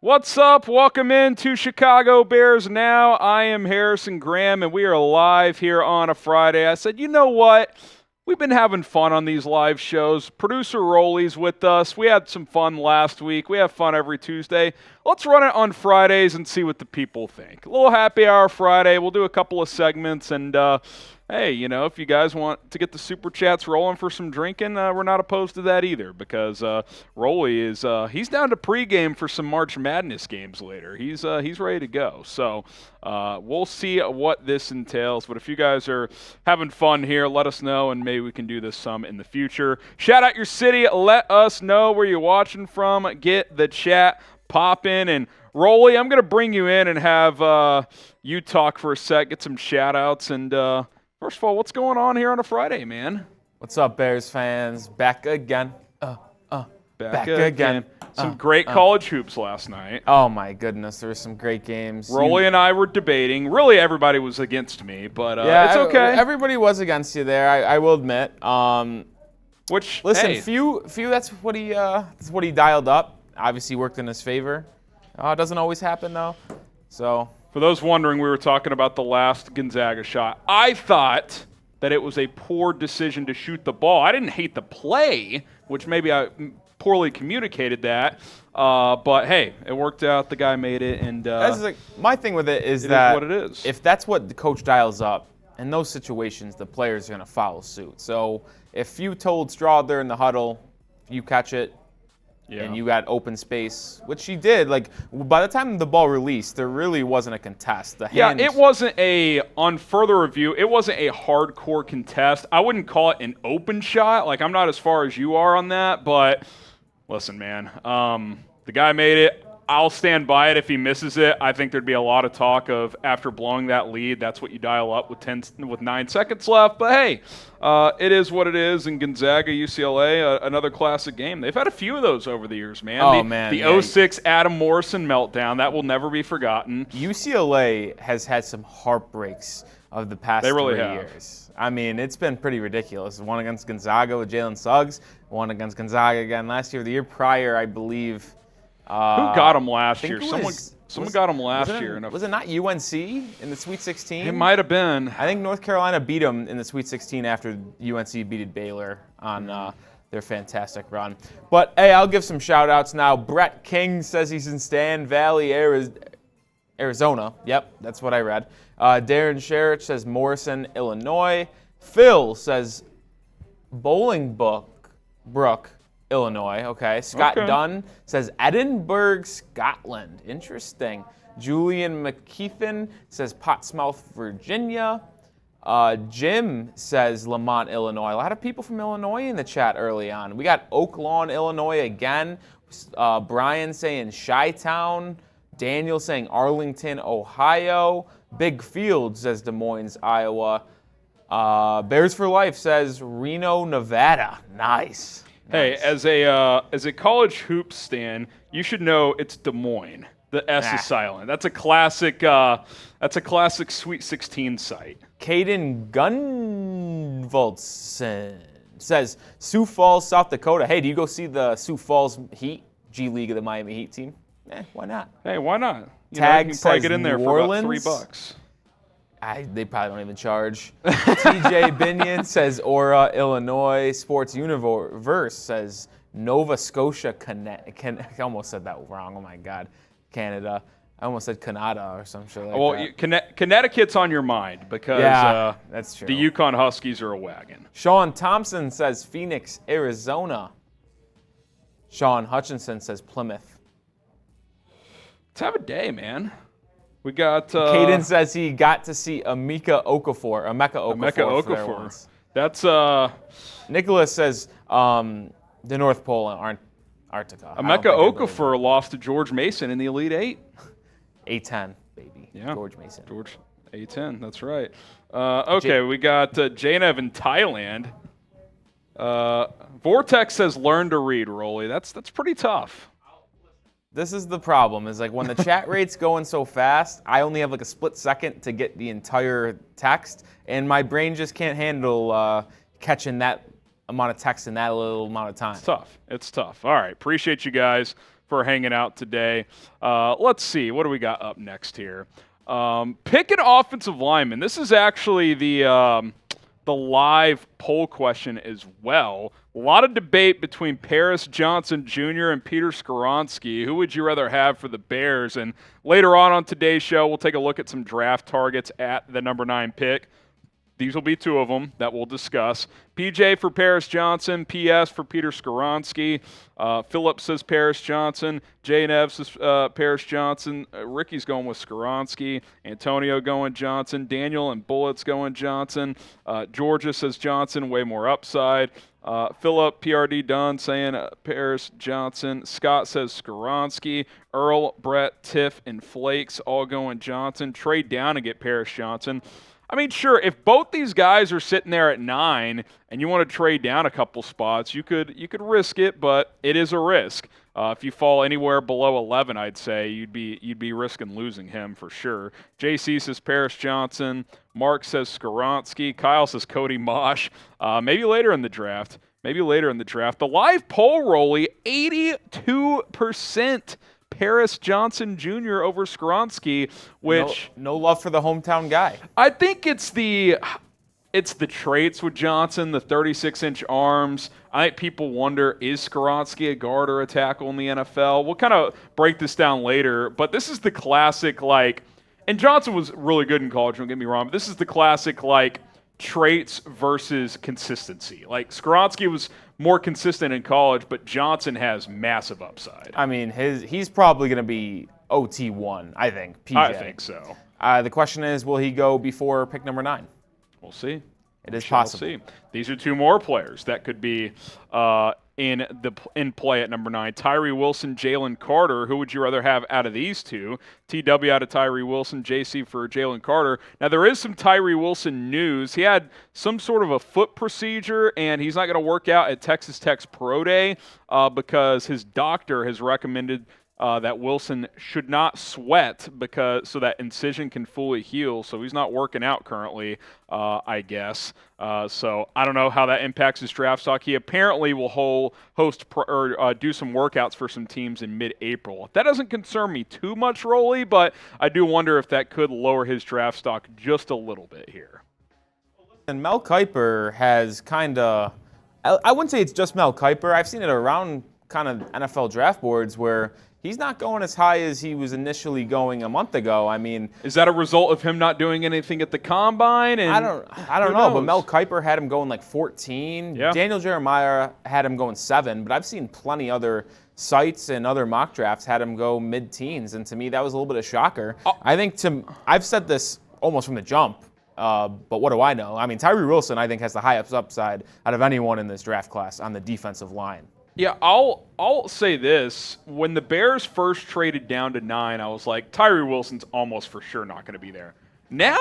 What's up? Welcome into Chicago Bears Now. I am Harrison Graham, and we are live here on a Friday. I said, you know what? We've been having fun on these live shows. Producer Rolly's with us. We had some fun last week. We have fun every Tuesday. Let's run it on Fridays and see what the people think. A little happy hour Friday. We'll do a couple of segments, and hey, you know, if you guys want to get the super chats rolling for some drinking, we're not opposed to that either, because Rolly is he's down to pregame for some March Madness games later. He's ready to go. So we'll see what this entails. But if you guys are having fun here, let us know, and maybe we can do this some in the future. Shout out your city. Let us know where you're watching from. Get the chat popping. And Rolly, I'm going to bring you in and have you talk for a sec, get some shout outs, and first of all, what's going on here on a Friday, man? What's up, Bears fans? Back again. Back again. Some great college hoops last night. Oh, my goodness. There were some great games. Rolly and I were debating. Really, everybody was against me, but yeah, it's okay. Everybody was against you there, I will admit. Which, listen, hey. few. That's what he dialed up. Obviously worked in his favor. It doesn't always happen, though. So for those wondering, we were talking about the last Gonzaga shot. I thought that it was a poor decision to shoot the ball. I didn't hate the play, which maybe I poorly communicated that. But hey, it worked out. The guy made it, and that's like, my thing with it is it that is what it is. If that's what the coach dials up, in those situations, the players are going to follow suit. So if you told Strawther in the huddle, you catch it, and you got open space, which he did. Like, by the time the ball released, there really wasn't a contest. It wasn't on further review, it wasn't a hardcore contest. I wouldn't call it an open shot. Like, I'm not as far as you are on that, but listen, man, the guy made it. I'll stand by it if he misses it. I think there'd be a lot of talk of after blowing that lead, that's what you dial up with 9 seconds left. But hey, it is what it is. And Gonzaga, UCLA, another classic game. They've had a few of those over the years, man. The 06 Adam Morrison meltdown, that will never be forgotten. UCLA has had some heartbreaks of the past 3 years. I mean, it's been pretty ridiculous. One against Gonzaga with Jalen Suggs, one against Gonzaga again last year. The year prior, I believe. Who got him last year? Someone got him last year. Was it not UNC in the Sweet 16? It might have been. I think North Carolina beat them in the Sweet 16 after UNC beat Baylor on their fantastic run. But, hey, I'll give some shout-outs now. Brett King says he's in Stan Valley, Arizona. Yep, that's what I read. Darren Sherrich says Morrison, Illinois. Phil says Bolingbrook, Illinois. Okay. Scott Dunn says Edinburgh, Scotland. Interesting. Julian McKeithen says Portsmouth, Virginia. Jim says Lamont, Illinois. A lot of people from Illinois in the chat early on. We got Oak Lawn, Illinois again. Brian saying Chi-Town. Daniel saying Arlington, Ohio. Big Field says Des Moines, Iowa. Bears for Life says Reno, Nevada. Nice. Hey, as a college hoops stan, you should know it's Des Moines. The S is silent. That's a classic. That's a classic Sweet 16 site. Caden Gunvoldson says Sioux Falls, South Dakota. Hey, do you go see the Sioux Falls Heat, G League of the Miami Heat team? Why not? Hey, why not? You can probably get in there for about $3. They probably don't even charge. TJ Binion says Aura, Illinois. Sports Universe says Nova Scotia, I almost said that wrong. Oh, my God. Canada. I almost said Canada or some shit like that. Well, Connecticut's on your mind because that's true. The Yukon Huskies are a wagon. Sean Thompson says Phoenix, Arizona. Sean Hutchinson says Plymouth. Let's have a day, man. We got. Caden says he got to see Emeka Okafor. That's. Nicholas says the North Pole and Antarctica. Emeka Okafor lost to George Mason in the Elite Eight. A10, baby. Yeah. George Mason. George A10. That's right. Okay, we got Janev in Thailand. Vortex says learn to read, Rolly. That's pretty tough. This is the problem, is like when the chat rate's going so fast, I only have like a split second to get the entire text, and my brain just can't handle catching that amount of text in that little amount of time. It's tough. All right, appreciate you guys for hanging out today. Let's see. What do we got up next here? Pick an offensive lineman. This is actually the live poll question as well. A lot of debate between Paris Johnson Jr. and Peter Skoronski. Who would you rather have for the Bears? And later on today's show, we'll take a look at some draft targets at the number 9 pick. These will be 2 of them that we'll discuss. PJ for Paris Johnson. PS for Peter Skoronski. Philip says Paris Johnson. J. Nev says Paris Johnson. Ricky's going with Skoronski. Antonio going Johnson. Daniel and Bullets going Johnson. Georgia says Johnson, way more upside. Philip, PRD Dunn saying Paris Johnson. Scott says Skoronski. Earl, Brett, Tiff, and Flakes all going Johnson. Trade down and get Paris Johnson. I mean, sure, if both these guys are sitting there at 9 and you want to trade down a couple spots, you could risk it, but it is a risk. If you fall anywhere below 11, I'd say you'd be risking losing him for sure. JC says Paris Johnson. Mark says Skoronski. Kyle says Cody Mosh. Maybe later in the draft. The live poll, Rolly, 82%. Paris Johnson Jr. over Skoronski, which no love for the hometown guy. I think it's the traits with Johnson, the 36-inch arms. I think people wonder, is Skoronski a guard or a tackle in the NFL? We'll kind of break this down later, but this is the classic, and Johnson was really good in college, don't get me wrong, but this is the classic, traits versus consistency. Skoronski was more consistent in college, but Johnson has massive upside. I mean, he's probably going to be OT1, I think, PJ. I think so. The question is, will he go before pick number 9? We'll see. It is possible. See. These are 2 more players that could be in play at number 9. Tyree Wilson, Jalen Carter. Who would you rather have out of these 2? TW out of Tyree Wilson, JC for Jalen Carter. Now, there is some Tyree Wilson news. He had some sort of a foot procedure, and he's not going to work out at Texas Tech's Pro Day because his doctor has recommended that Wilson should not sweat so that incision can fully heal. So he's not working out currently, I guess. So I don't know how that impacts his draft stock. He apparently will do some workouts for some teams in mid-April. That doesn't concern me too much, Rolly, but I do wonder if that could lower his draft stock just a little bit here. And Mel Kiper has kind of, I wouldn't say it's just Mel Kiper. I've seen it around kind of NFL draft boards where he's not going as high as he was initially going a month ago. I mean, is that a result of him not doing anything at the combine? And I don't know, but Mel Kiper had him going 14. Yeah. Daniel Jeremiah had him going 7, but I've seen plenty other sites and other mock drafts had him go mid-teens, and to me that was a little bit of a shocker. I've said this almost from the jump, but what do I know? I mean, Tyree Wilson I think has the highest upside out of anyone in this draft class on the defensive line. Yeah, I'll say this. When the Bears first traded down to 9, I was like, Tyree Wilson's almost for sure not going to be there. Now,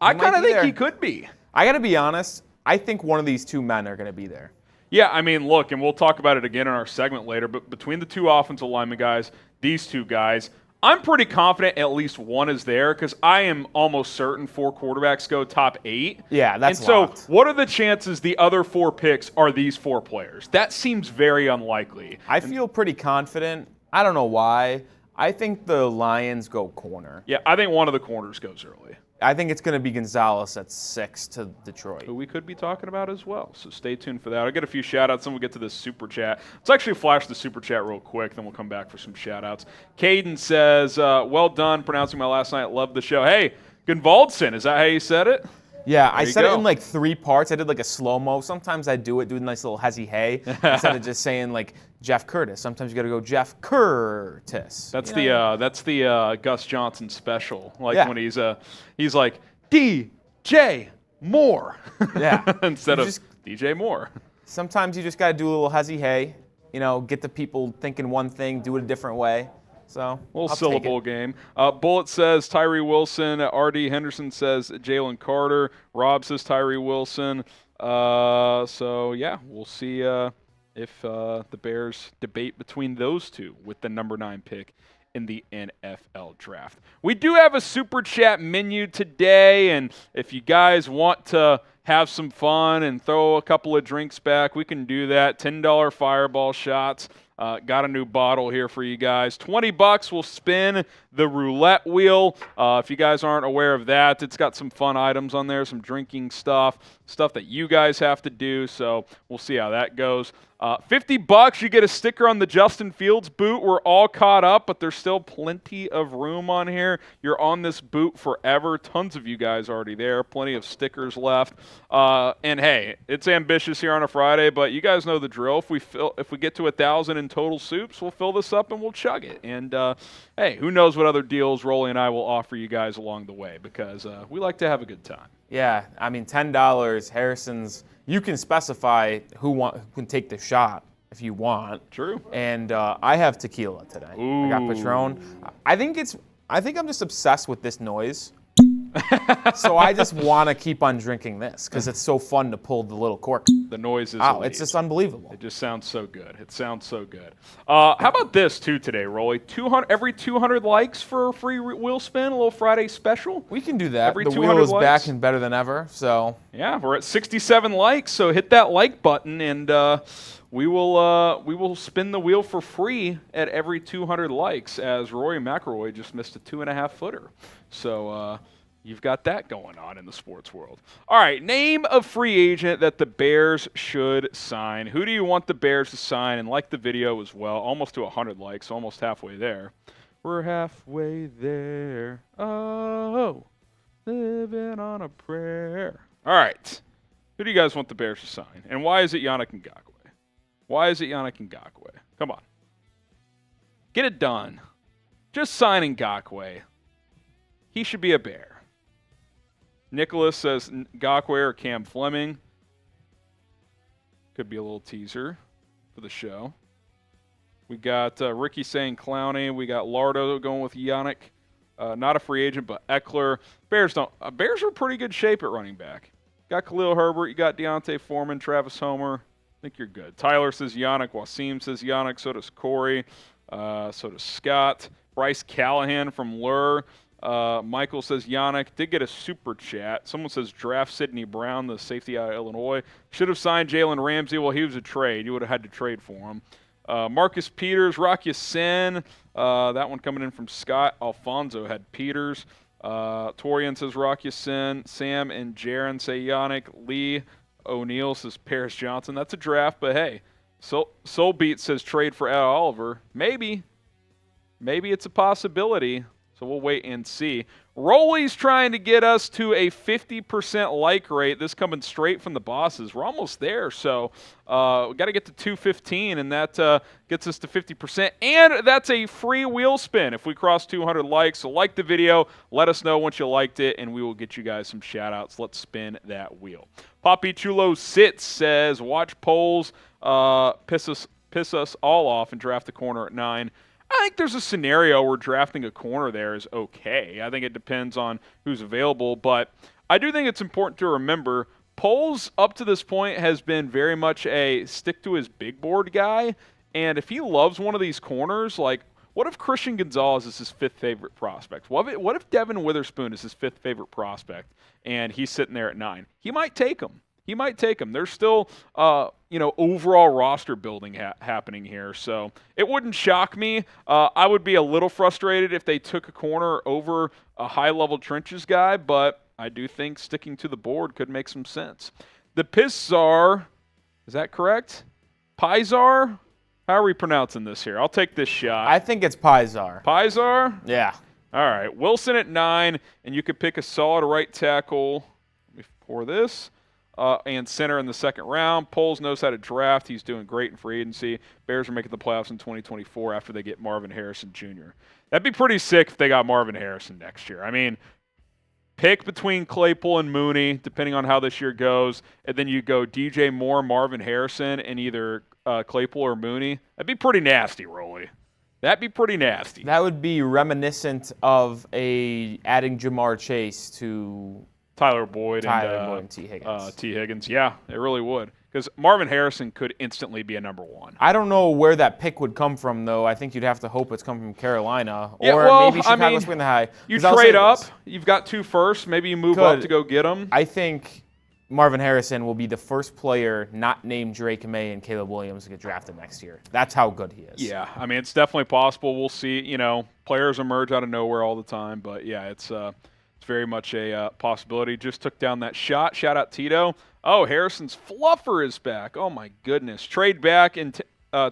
I kind of think he could be. I got to be honest. I think one of these 2 men are going to be there. Yeah, I mean, look, and we'll talk about it again in our segment later, but between the 2 offensive lineman guys, these 2 guys, I'm pretty confident at least one is there because I am almost certain 4 quarterbacks go top 8. Yeah, that's locked. So what are the chances the other 4 picks are these 4 players? That seems very unlikely. I feel pretty confident. I don't know why. I think the Lions go corner. Yeah, I think one of the corners goes early. I think it's going to be Gonzalez at 6 to Detroit. Who we could be talking about as well. So stay tuned for that. I'll get a few shout-outs, and we'll get to this super chat. Let's actually flash the super chat real quick, then we'll come back for some shout-outs. Caden says, well done pronouncing my last night. Love the show. Hey, Gunvaldson, is that how you said it? Yeah, I said it in 3 parts. I did a slow-mo. Sometimes I do a nice little hezzy hey instead of just saying Jeff Curtis. Sometimes you got to go Jeff Curtis. That's the Gus Johnson special. When he's like DJ Moore. Yeah. Instead of DJ Moore. Sometimes you just got to do a little hezzy hey. Get the people thinking one thing, do it a different way. So little syllable game. Bullet says Tyree Wilson. R.D. Henderson says Jalen Carter. Rob says Tyree Wilson. So yeah, we'll see if the Bears debate between those 2 with the number 9 pick in the NFL draft. We do have a super chat menu today, and if you guys want to have some fun and throw a couple of drinks back, we can do that. $10 fireball shots. Got a new bottle here for you guys. $20 will spin the roulette wheel. If you guys aren't aware of that, it's got some fun items on there, some drinking stuff that you guys have to do. So we'll see how that goes. $50, you get a sticker on the Justin Fields boot. We're all caught up, but there's still plenty of room on here. You're on this boot forever. Tons of you guys already there. Plenty of stickers left. And hey, it's ambitious here on a Friday, but you guys know the drill. If we get to 1,000 in total soups, we'll fill this up and we'll chug it. And hey, who knows what other deals Rolly and I will offer you guys along the way, because we like to have a good time. Yeah, I mean, $10, Harrison's. You can specify who can take the shot if you want. True. And I have tequila today. Ooh. I got Patron. I think I'm just obsessed with this noise. So I just want to keep on drinking this because it's so fun to pull the little cork. The noise is it's just unbelievable. It just sounds so good. It sounds so good. How about this too today, Rolly? Every 200 likes for a free wheel spin, a little Friday special. We can do that. Every the 200 wheel is likes. back and better than ever. So yeah, we're at 67 likes. So hit that like button and we will spin the wheel for free at every 200 likes. As Rory McIlroy just missed a 2.5 footer. So. You've got that going on in the sports world. All right, name a free agent that the Bears should sign. Who do you want the Bears to sign? And like the video as well, almost to 100 likes, almost halfway there. We're halfway there. Oh, living on a prayer. All right, who do you guys want the Bears to sign? And why is it Yannick Ngakoue? Why is it Yannick Ngakoue? Come on. Get it done. Just sign Ngakoue. He should be a Bear. Nicholas says Ngakoue or Cam Fleming. Could be a little teaser for the show. We got Ricky saying Clowney. We got Lardo going with Yannick. Not a free agent, but Eckler. Bears are in pretty good shape at running back. Got Khalil Herbert. You got Deontay Foreman, Travis Homer. I think you're good. Tyler says Yannick. Wasim says Yannick. So does Corey. So does Scott. Bryce Callahan from Lure. Michael says Yannick. Did get a super chat. Someone says draft Sidney Brown, the safety out of Illinois. Should have signed Jalen Ramsey. Well, he was a trade. You would have had to trade for him. Marcus Peters, Rock Ya-Sin. That one coming in from Scott. Alfonso had Peters. Torian says Rock Ya-Sin. Sam and Jaron say Yannick. Lee O'Neill says Paris Johnson. That's a draft, but hey. Soulbeat says trade for Ed Oliver. Maybe. Maybe it's a possibility. So we'll wait and see. Rolly's trying to get us to a 50% like rate. This coming straight from the bosses. We're almost there. So we got to get to 215, and that gets us to 50%. And that's a free wheel spin if we cross 200 likes. So like the video. Let us know once you liked it, and we will get you guys some shout-outs. Let's spin that wheel. Poppy Chulo Sits says, watch polls piss us all off and draft the corner at 9. I think there's a scenario where drafting a corner there is okay. I think it depends on who's available, but I do think it's important to remember Poles up to this point has been very much a stick to his big board guy, and if he loves one of these corners, like what if Christian Gonzalez is his 5th favorite prospect? What if Devin Witherspoon is his 5th favorite prospect and he's sitting there at 9? He might take him. There's still, overall roster building happening here. So it wouldn't shock me. I would be a little frustrated if they took a corner over a high-level trenches guy, but I do think sticking to the board could make some sense. The Pizar, is that correct? Pizar? How are we pronouncing this here? I'll take this shot. I think it's Pizar. Pizar? Yeah. All right. Wilson at 9, and you could pick a solid right tackle. Let me pour this. And center in the 2nd round. Poles knows how to draft. He's doing great in free agency. Bears are making the playoffs in 2024 after they get Marvin Harrison Jr. That'd be pretty sick if they got Marvin Harrison next year. I mean, pick between Claypool and Mooney, depending on how this year goes, and then you go DJ Moore, Marvin Harrison, and either Claypool or Mooney. That'd be pretty nasty, Rolly. That'd be pretty nasty. That would be reminiscent of adding Jamar Chase to Tyler Boyd and T. Higgins. T. Higgins, yeah, it really would. Because Marvin Harrison could instantly be a number 1. I don't know where that pick would come from, though. I think you'd have to hope it's come from Carolina. Or maybe Chicago's win the high. You trade up. You've got 2 firsts. Maybe you move up to go get them. I think Marvin Harrison will be the first player not named Drake May and Caleb Williams to get drafted next year. That's how good he is. Yeah, I mean, it's definitely possible. We'll see. You know, players emerge out of nowhere all the time, but yeah, it's very much a possibility. Just took down that shot. Shout out Tito. Oh, Harrison's fluffer is back. Oh my goodness. Trade back and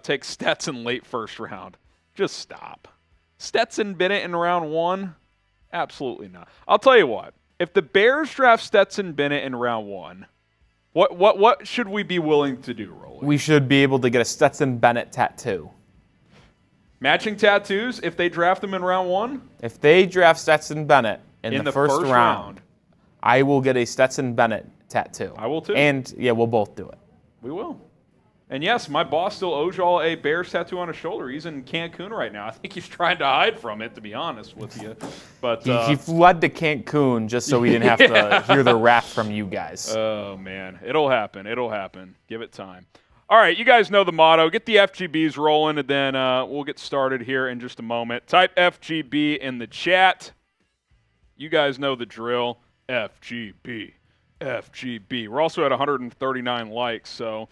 take Stetson late first round. Just stop. Stetson Bennett in round 1? Absolutely not. I'll tell you what. If the Bears draft Stetson Bennett in round 1, what should we be willing to do, Rolly? We should be able to get a Stetson Bennett tattoo. Matching tattoos if they draft them in round 1? If they draft Stetson Bennett in the first round, I will get a Stetson Bennett tattoo. I will too. And yeah, we'll both do it. We will. And yes, my boss still owes y'all a Bears tattoo on his shoulder. He's in Cancun right now. I think he's trying to hide from it, to be honest with you. But he fled to Cancun just so we didn't have to hear the wrath from you guys. Oh, man. It'll happen. It'll happen. Give it time. All right, you guys know the motto. Get the FGBs rolling, and then we'll get started here in just a moment. Type FGB in the chat. You guys know the drill. FGB. FGB. We're also at 139 likes, so...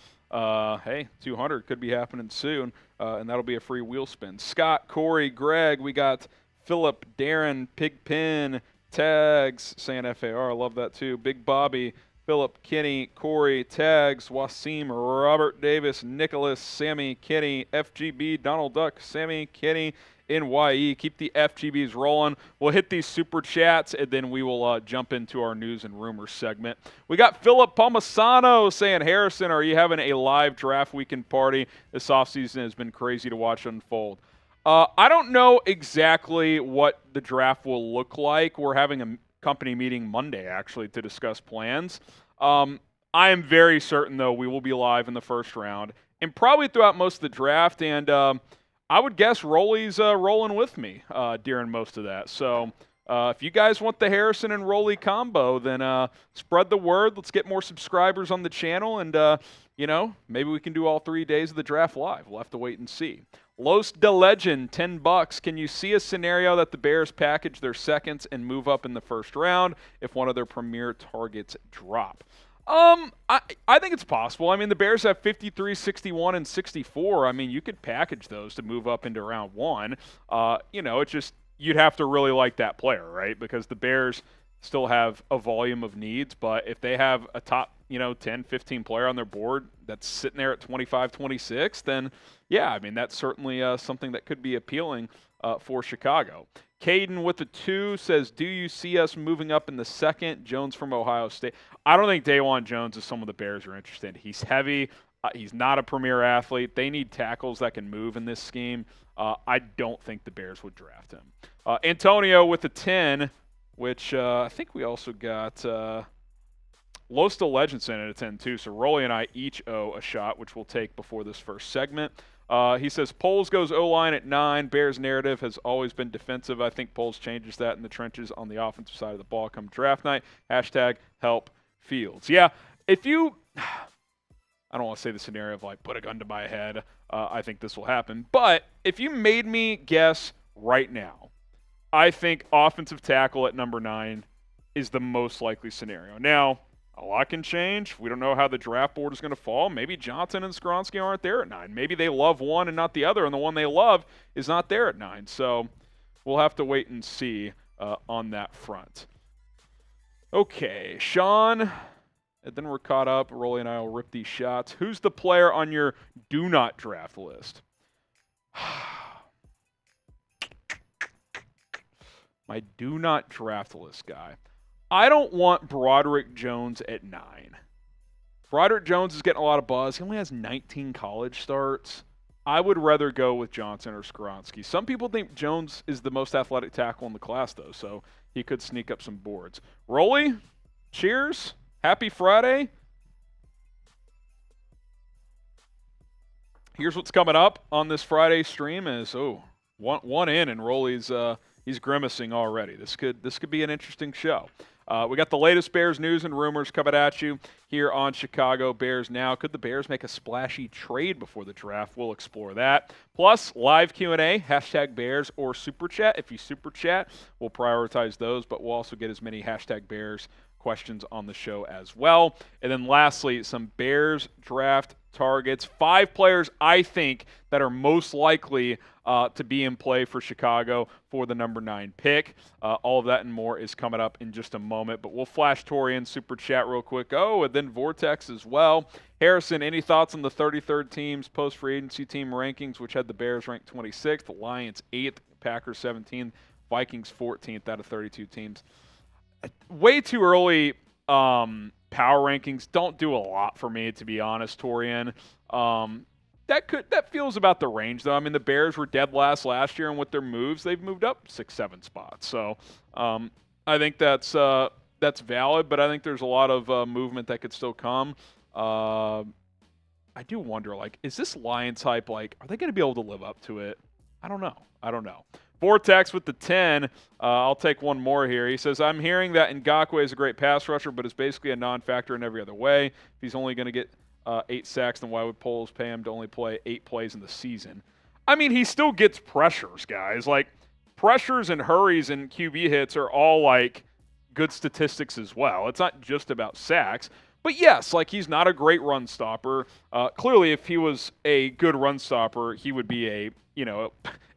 hey, 200 could be happening soon, and that'll be a free wheel spin. Scott, Corey, Greg, we got Philip, Darren, Pigpen, Tags, saying FAR, I love that too. Big Bobby, Philip, Kenny, Corey, Tags, Wasim, Robert Davis, Nicholas, Sammy, Kenny, FGB, Donald Duck, Sammy, Kenny, NYE. Keep the FGBs rolling. We'll hit these super chats, and then we will jump into our news and rumors segment. We got Philip Palmisano saying, Harrison, are you having a live draft weekend party? This offseason has been crazy to watch unfold. I don't know exactly what the draft will look like. We're having a company meeting Monday, actually, to discuss plans. I am very certain, though, we will be live in the first round and probably throughout most of the draft, and I would guess Rolly's rolling with me during most of that. So if you guys want the Harrison and Rolly combo, then spread the word. Let's get more subscribers on the channel, and maybe we can do all 3 days of the draft live. We'll have to wait and see. Los de Legend, $10. Can you see a scenario that the Bears package their seconds and move up in the first round if one of their premier targets drop? I think it's possible. I mean, the Bears have 53, 61, and 64. I mean, you could package those to move up into round 1. It's just you'd have to really like that player, right? Because the Bears still have a volume of needs, but if they have a top, 10, 15 player on their board that's sitting there at 25, 26, then, yeah, I mean, that's certainly something that could be appealing for Chicago. Caden with the 2 says, do you see us moving up in the second? Jones from Ohio State. I don't think Dawan Jones is someone the Bears are interested in. He's heavy. He's not a premier athlete. They need tackles that can move in this scheme. I don't think the Bears would draft him. Antonio with the 10, which I think we also got Los de Legends in at a 10 too. So Rolly and I each owe a shot, which we'll take before this first segment. He says, Poles goes O-line at 9. Bears narrative has always been defensive. I think Poles changes that in the trenches on the offensive side of the ball come draft night. Hashtag help Fields. Yeah, if you – I don't want to say the scenario of like put a gun to my head. I think this will happen. But if you made me guess right now, I think offensive tackle at number 9 is the most likely scenario. Now, a lot can change. We don't know how the draft board is going to fall. Maybe Johnson and Skronsky aren't there at 9. Maybe they love one and not the other, and the one they love is not there at 9. So we'll have to wait and see on that front. Okay, Sean, and then we're caught up. Rolly and I will rip these shots. Who's the player on your do not draft list? My do not draft list guy. I don't want Broderick Jones at 9. Broderick Jones is getting a lot of buzz. He only has 19 college starts. I would rather go with Johnson or Skronsky. Some people think Jones is the most athletic tackle in the class, though, so he could sneak up some boards. Rolly, cheers. Happy Friday. Here's what's coming up on this Friday stream is, one in, and Rolly's he's grimacing already. This could be an interesting show. We got the latest Bears news and rumors coming at you here on Chicago Bears Now. Could the Bears make a splashy trade before the draft? We'll explore that. Plus, live Q&A, hashtag Bears or Super Chat. If you Super Chat, we'll prioritize those, but we'll also get as many hashtag Bears questions on the show as well. And then lastly, some Bears draft targets. 5 players I think that are most likely to be in play for Chicago for the number 9 pick. All of that and more is coming up in just a moment, but we'll flash Torian Super Chat real quick. Oh, and then Vortex as well. Harrison, any thoughts on the 33rd team's post-free agency team rankings, which had the Bears ranked 26th, the Lions 8th, Packers 17th, Vikings 14th out of 32 teams? Way too early power rankings don't do a lot for me, to be honest, Torian. That feels about the range, though. I mean, the Bears were dead last year, and with their moves, they've moved up 6-7 spots. So I think that's valid, but I think there's a lot of movement that could still come. I do wonder, like, is this Lions hype, like, are they going to be able to live up to it? I don't know. Vortex with the 10. I'll take one more here. He says, I'm hearing that Ngakoue is a great pass rusher, but is basically a non-factor in every other way. If he's only going to get 8 sacks, then why would Poles pay him to only play 8 plays in the season? I mean, he still gets pressures, guys. Like, pressures and hurries and QB hits are all, like, good statistics as well. It's not just about sacks. But yes, like, he's not a great run stopper. Clearly, if he was a good run stopper, he would be a,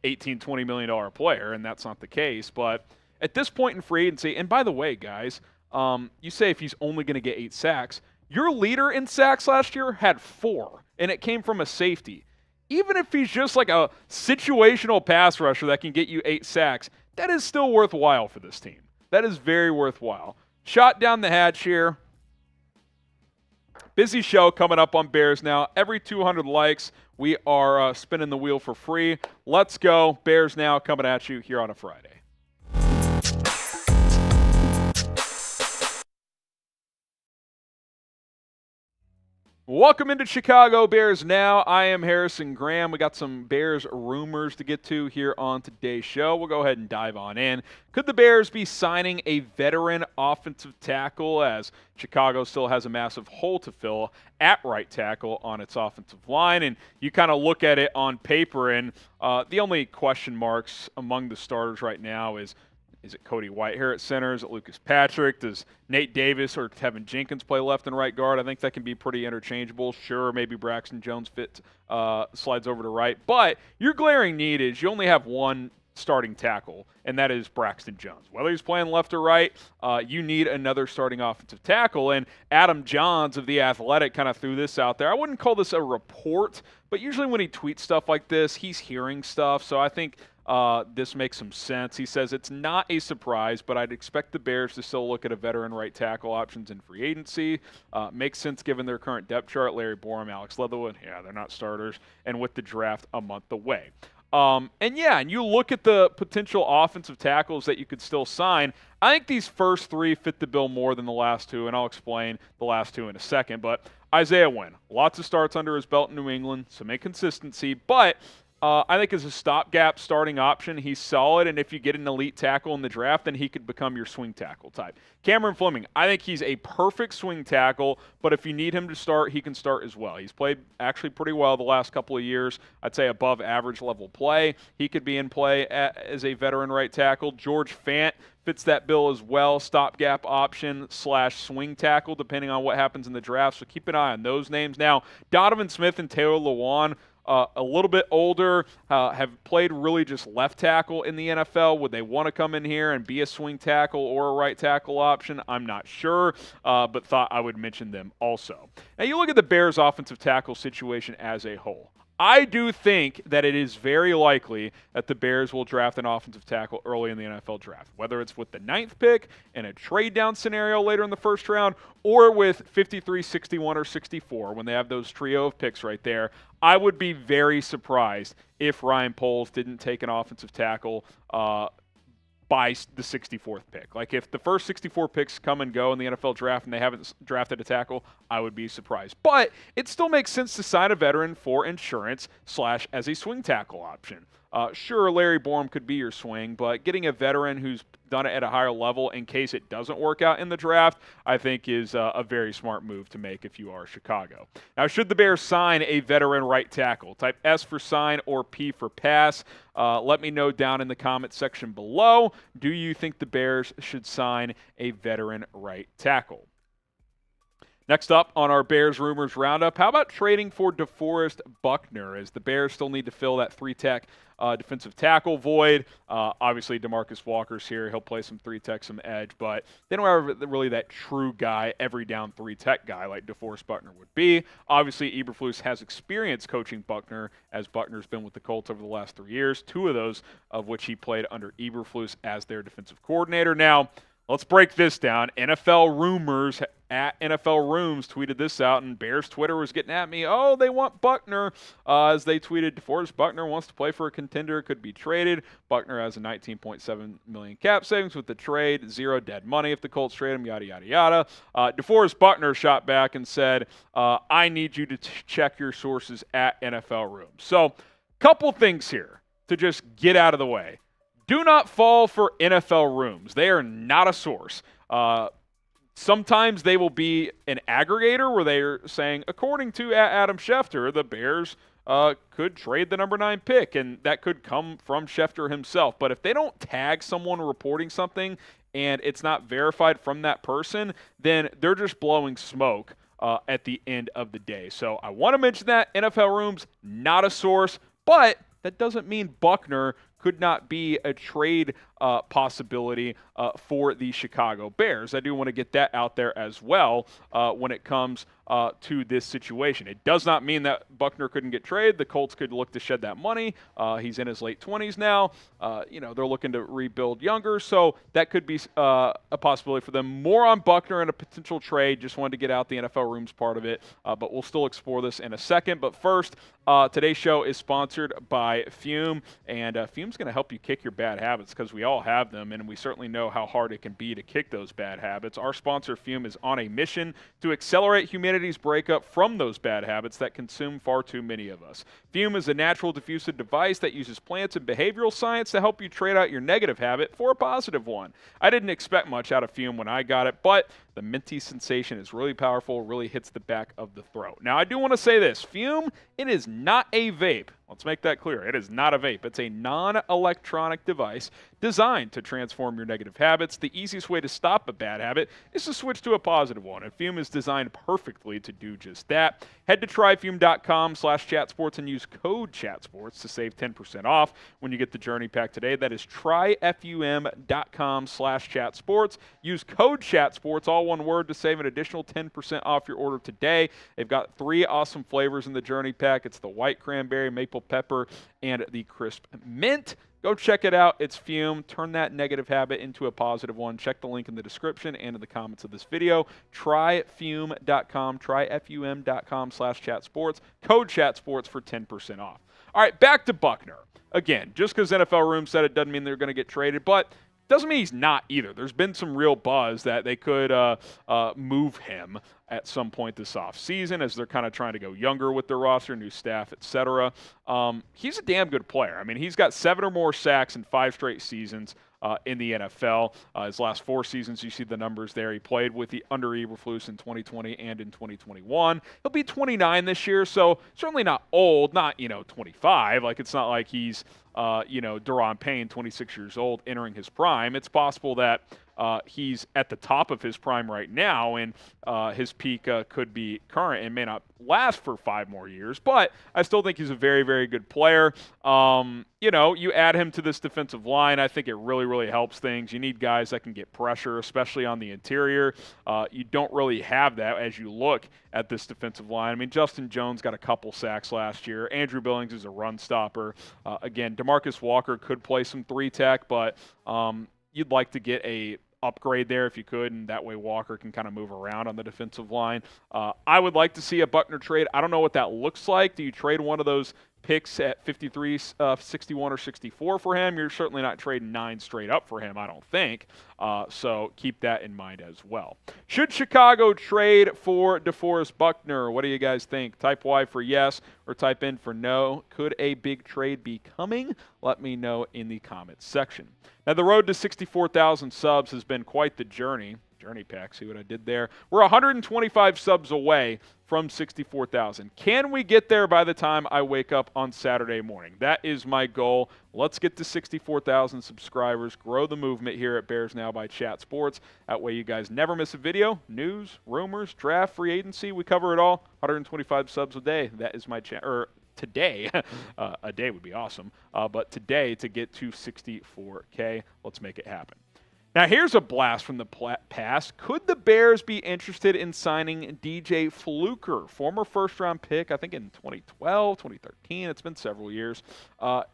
$18, $20 million player, and that's not the case. But at this point in free agency, and by the way, guys, you say if he's only going to get 8 sacks, your leader in sacks last year had 4, and it came from a safety. Even if he's just like a situational pass rusher that can get you 8 sacks, that is still worthwhile for this team. That is very worthwhile. Shot down the hatch here. Busy show coming up on Bears Now. Every 200 likes, we are spinning the wheel for free. Let's go. Bears Now coming at you here on a Friday. Welcome into Chicago Bears Now. I am Harrison Graham. We got some Bears rumors to get to here on today's show. We'll go ahead and dive on in. Could the Bears be signing a veteran offensive tackle, as Chicago still has a massive hole to fill at right tackle on its offensive line? And you kind of look at it on paper, and the only question marks among the starters right now is it Cody Whitehair at center? Is it Lucas Patrick? Does Nate Davis or Tevin Jenkins play left and right guard? I think that can be pretty interchangeable. Sure, maybe Braxton Jones slides over to right. But your glaring need is you only have one starting tackle, and that is Braxton Jones. Whether he's playing left or right, you need another starting offensive tackle. And Adam Jahns of The Athletic kind of threw this out there. I wouldn't call this a report, but usually when he tweets stuff like this, he's hearing stuff. So I think this makes some sense. He says it's not a surprise, but I'd expect the Bears to still look at a veteran right tackle options in free agency. Makes sense given their current depth chart. Larry Borum, Alex Leatherwood, they're not starters. And with the draft a month away. And you look at the potential offensive tackles that you could still sign. I think these first 3 fit the bill more than the last 2, and I'll explain the last 2 in a second. But Isaiah Wynn, lots of starts under his belt in New England, some inconsistency, but I think as a stopgap starting option, he's solid, and if you get an elite tackle in the draft, then he could become your swing tackle type. Cameron Fleming, I think he's a perfect swing tackle, but if you need him to start, he can start as well. He's played actually pretty well the last couple of years. I'd say above average level play. He could be in play as a veteran right tackle. George Fant fits that bill as well, stopgap option / swing tackle, depending on what happens in the draft. So keep an eye on those names. Now, Donovan Smith and Taylor Lewan, a little bit older, have played really just left tackle in the NFL. Would they want to come in here and be a swing tackle or a right tackle option? I'm not sure, but thought I would mention them also. Now, you look at the Bears' offensive tackle situation as a whole. I do think that it is very likely that the Bears will draft an offensive tackle early in the NFL draft, whether it's with the 9th pick in a trade down scenario later in the first round or with 53, 61, or 64 when they have those trio of picks right there. I would be very surprised if Ryan Poles didn't take an offensive tackle by the 64th pick. Like, if the first 64 picks come and go in the NFL draft and they haven't drafted a tackle, I would be surprised. But it still makes sense to sign a veteran for insurance / as a swing tackle option. Sure, Larry Borum could be your swing, but getting a veteran who's done it at a higher level in case it doesn't work out in the draft, I think is a very smart move to make if you are Chicago. Now, should the Bears sign a veteran right tackle? Type S for sign or P for pass. Let me know down in the comment section below. Do you think the Bears should sign a veteran right tackle? Next up on our Bears Rumors Roundup, how about trading for DeForest Buckner, as the Bears still need to fill that three-tech defensive tackle void. Obviously, DeMarcus Walker's here. He'll play some three-tech, some edge, but they don't have really that true guy, every down three-tech guy like DeForest Buckner would be. Obviously, Ebeflus has experience coaching Buckner, as Buckner's been with the Colts over the last 3 years, 2 of those of which he played under Ebeflus as their defensive coordinator. Now, let's break this down. NFL Rumors at NFL Rooms tweeted this out, and Bears Twitter was getting at me. Oh, they want Buckner. As they tweeted, DeForest Buckner wants to play for a contender, could be traded. Buckner has a $19.7 million cap savings with the trade, 0 dead money if the Colts trade him, yada, yada, yada. DeForest Buckner shot back and said, I need you to check your sources at NFL Rooms. So, couple things here to just get out of the way. Do not fall for NFL Rooms. They are not a source. Sometimes they will be an aggregator where they're saying, according to Adam Schefter, the Bears could trade the number 9 pick, and that could come from Schefter himself. But if they don't tag someone reporting something and it's not verified from that person, then they're just blowing smoke at the end of the day. So I want to mention that. NFL Rooms, not a source, but that doesn't mean Buckner could not be a trade possibility for the Chicago Bears. I do want to get that out there as well when it comes to this situation. It does not mean that Buckner couldn't get traded. The Colts could look to shed that money. He's in his late 20s now. They're looking to rebuild younger, so that could be a possibility for them. More on Buckner and a potential trade. Just wanted to get out the NFL Rooms part of it, but we'll still explore this in a second. But first, today's show is sponsored by Fume, and Fume's going to help you kick your bad habits because we all have them, and we certainly know how hard it can be to kick those bad habits. Our sponsor, Fume, is on a mission to accelerate humanity's breakup from those bad habits that consume far too many of us. Fume is a natural diffusive device that uses plants and behavioral science to help you trade out your negative habit for a positive one. I didn't expect much out of Fume when I got it, but the minty sensation is really powerful, really hits the back of the throat. Now, I do want to say this. Fume, it is not a vape. Let's make that clear. It is not a vape. It's a non-electronic device designed to transform your negative habits. The easiest way to stop a bad habit is to switch to a positive one, and Fume is designed perfectly to do just that. Head to tryfume.com/chatsports and use code chatsports to save 10% off when you get the Journey Pack today. That is tryfum.com/chatsports. Use code chatsports, all one word, to save an additional 10% off your order today. They've got 3 awesome flavors in the Journey Pack. It's the white cranberry, maple pepper, and the crisp mint. Go check it out. It's Fume. Turn that negative habit into a positive one. Check the link in the description and in the comments of this video. Tryfume.com, tryfum.com/chatsports. Code chatsports for 10% off. All right, back to Buckner. Again, just because NFL Room said it doesn't mean they're going to get traded, but doesn't mean he's not either. There's been some real buzz that they could move him at some point this offseason as they're kind of trying to go younger with their roster, new staff, etc. He's a damn good player. I mean, he's got 7 or more sacks in 5 straight seasons in the NFL. His last 4 seasons, you see the numbers there. He played with the under Ebeflus in 2020 and in 2021. He'll be 29 this year, so certainly not old, not 25. Like, it's not like he's Daron Payne, 26 years old, entering his prime. It's possible that he's at the top of his prime right now, and his peak could be current and may not last for 5 more years. But I still think he's a very, very good player. You add him to this defensive line, I think it really, really helps things. You need guys that can get pressure, especially on the interior. You don't really have that as you look at this defensive line. I mean, Justin Jones got a couple sacks last year. Andrew Billings is a run stopper. Again, DeMarcus Walker could play some 3-tech, but you'd like to get a upgrade there if you could, and that way Walker can kind of move around on the defensive line. I would like to see a Buckner trade. I don't know what that looks like. Do you trade one of those picks at 53, 61, or 64 for him. You're certainly not trading 9 straight up for him, I don't think. So keep that in mind as well. Should Chicago trade for DeForest Buckner? What do you guys think? Type Y for yes or type in for no. Could a big trade be coming? Let me know in the comments section. Now, the road to 64,000 subs has been quite the journey. Journey pack, see what I did there? We're 125 subs away from 64,000. Can we get there by the time I wake up on Saturday morning? That is my goal. Let's get to 64,000 subscribers, grow the movement here at Bears Now by Chat Sports. That way you guys never miss a video. News, rumors, draft, free agency, we cover it all. 125 subs a day. That is my today. A day would be awesome. But today to get to 64K, let's make it happen. Now, here's a blast from the past. Could the Bears be interested in signing DJ Fluker, former first-round pick, I think in 2012, 2013. It's been several years.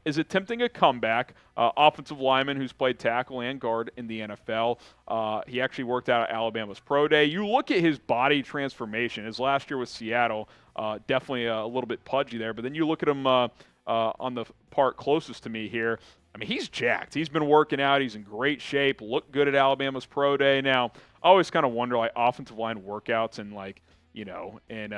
Is attempting a comeback. Offensive lineman who's played tackle and guard in the NFL. He actually worked out at Alabama's Pro Day. You look at his body transformation. His last year with Seattle, definitely a little bit pudgy there. But then you look at him on the part closest to me here. I mean, he's jacked. He's been working out. He's in great shape. Looked good at Alabama's Pro Day. Now, I always kind of wonder, like, offensive line workouts and, like, you know, in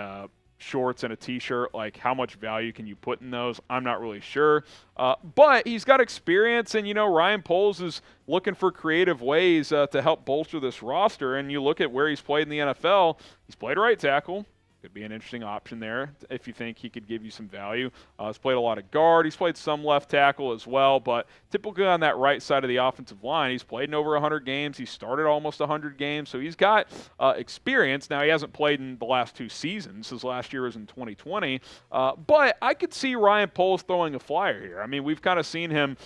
shorts and a T-shirt, like, how much value can you put in those? I'm not really sure. But he's got experience, and, you know, Ryan Poles is looking for creative ways to help bolster this roster. And you look at where he's played in the NFL. He's played right tackle. Could be an interesting option there if you think he could give you some value. He's played a lot of guard. He's played some left tackle as well, but typically on that right side of the offensive line, he's played in over 100 games. He started almost 100 games, so he's got experience. Now, he hasn't played in the last 2 seasons. His last year was in 2020, but I could see Ryan Poles throwing a flyer here. I mean, we've kind of seen him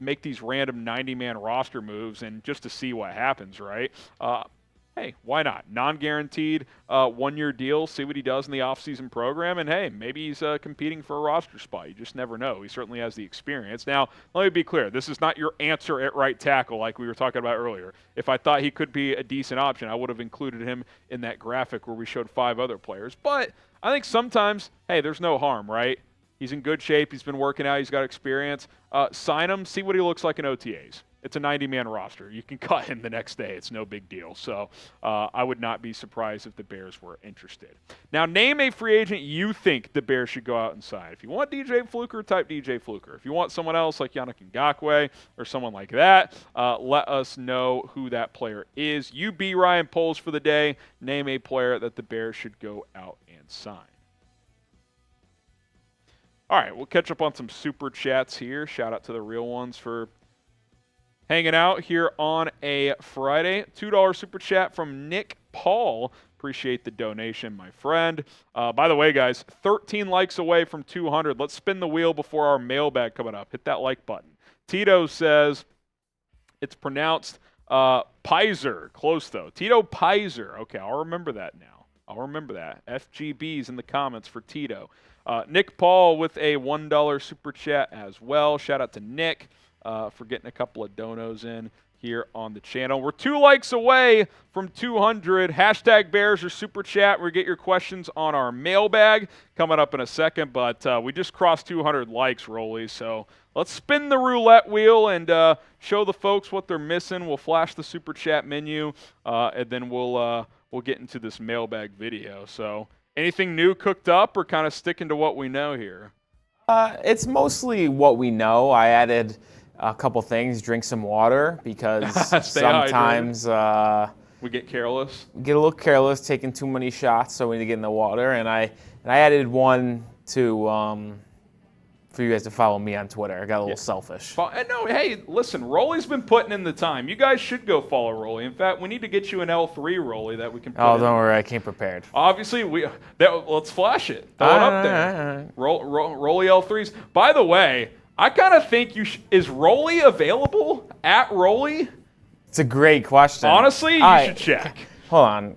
make these random 90-man roster moves and just to see what happens, right? Hey, why not? Non-guaranteed one-year deal, see what he does in the offseason program, and hey, maybe he's competing for a roster spot. You just never know. He certainly has the experience. Now, let me be clear. This is not your answer at right tackle like we were talking about earlier. If I thought he could be a decent option, I would have included him in that graphic where we showed 5 other players. But I think sometimes, hey, there's no harm, right? He's in good shape. He's been working out. He's got experience. Sign him. See what he looks like in OTAs. It's a 90-man roster. You can cut him the next day. It's no big deal. So I would not be surprised if the Bears were interested. Now, name a free agent you think the Bears should go out and sign. If you want DJ Fluker, type DJ Fluker. If you want someone else like Yannick Ngakoue or someone like that, let us know who that player is. You be Ryan Poles for the day. Name a player that the Bears should go out and sign. All right, we'll catch up on some super chats here. Shout out to the real ones for hanging out here on a Friday. $2 super chat from Nick Paul. Appreciate the donation, my friend. By the way, guys, 13 likes away from 200. Let's spin the wheel before our mailbag coming up. Hit that like button. Tito says it's pronounced Pizer. Close, though. Tito Pizer. Okay, I'll remember that now. I'll remember that. FGB's in the comments for Tito. Nick Paul with a $1 super chat as well. Shout out to Nick. For getting a couple of donos in here on the channel. We're 2 likes away from 200. Hashtag Bears or Super Chat. We'll get your questions on our mailbag coming up in a second, but we just crossed 200 likes, Rolly, so let's spin the roulette wheel and show the folks what they're missing. We'll flash the Super Chat menu, and then we'll get into this mailbag video. So anything new cooked up or kind of sticking to what we know here? It's mostly what we know. I added a couple things, drink some water, because sometimes we get careless. We get a little careless, taking too many shots, so we need to get in the water. And I added one to for you guys to follow me on Twitter. I got a little selfish. No, hey, listen, Rolly's been putting in the time. You guys should go follow Rolly. In fact, we need to get you an L3 Rolly that we can put in. Oh, don't worry, I came prepared. Obviously, let's flash it. Throw it up there. Rolly L3s. By the way, I kind of think is Rolly available at Rolly? It's a great question. Honestly, you should check. Hold on.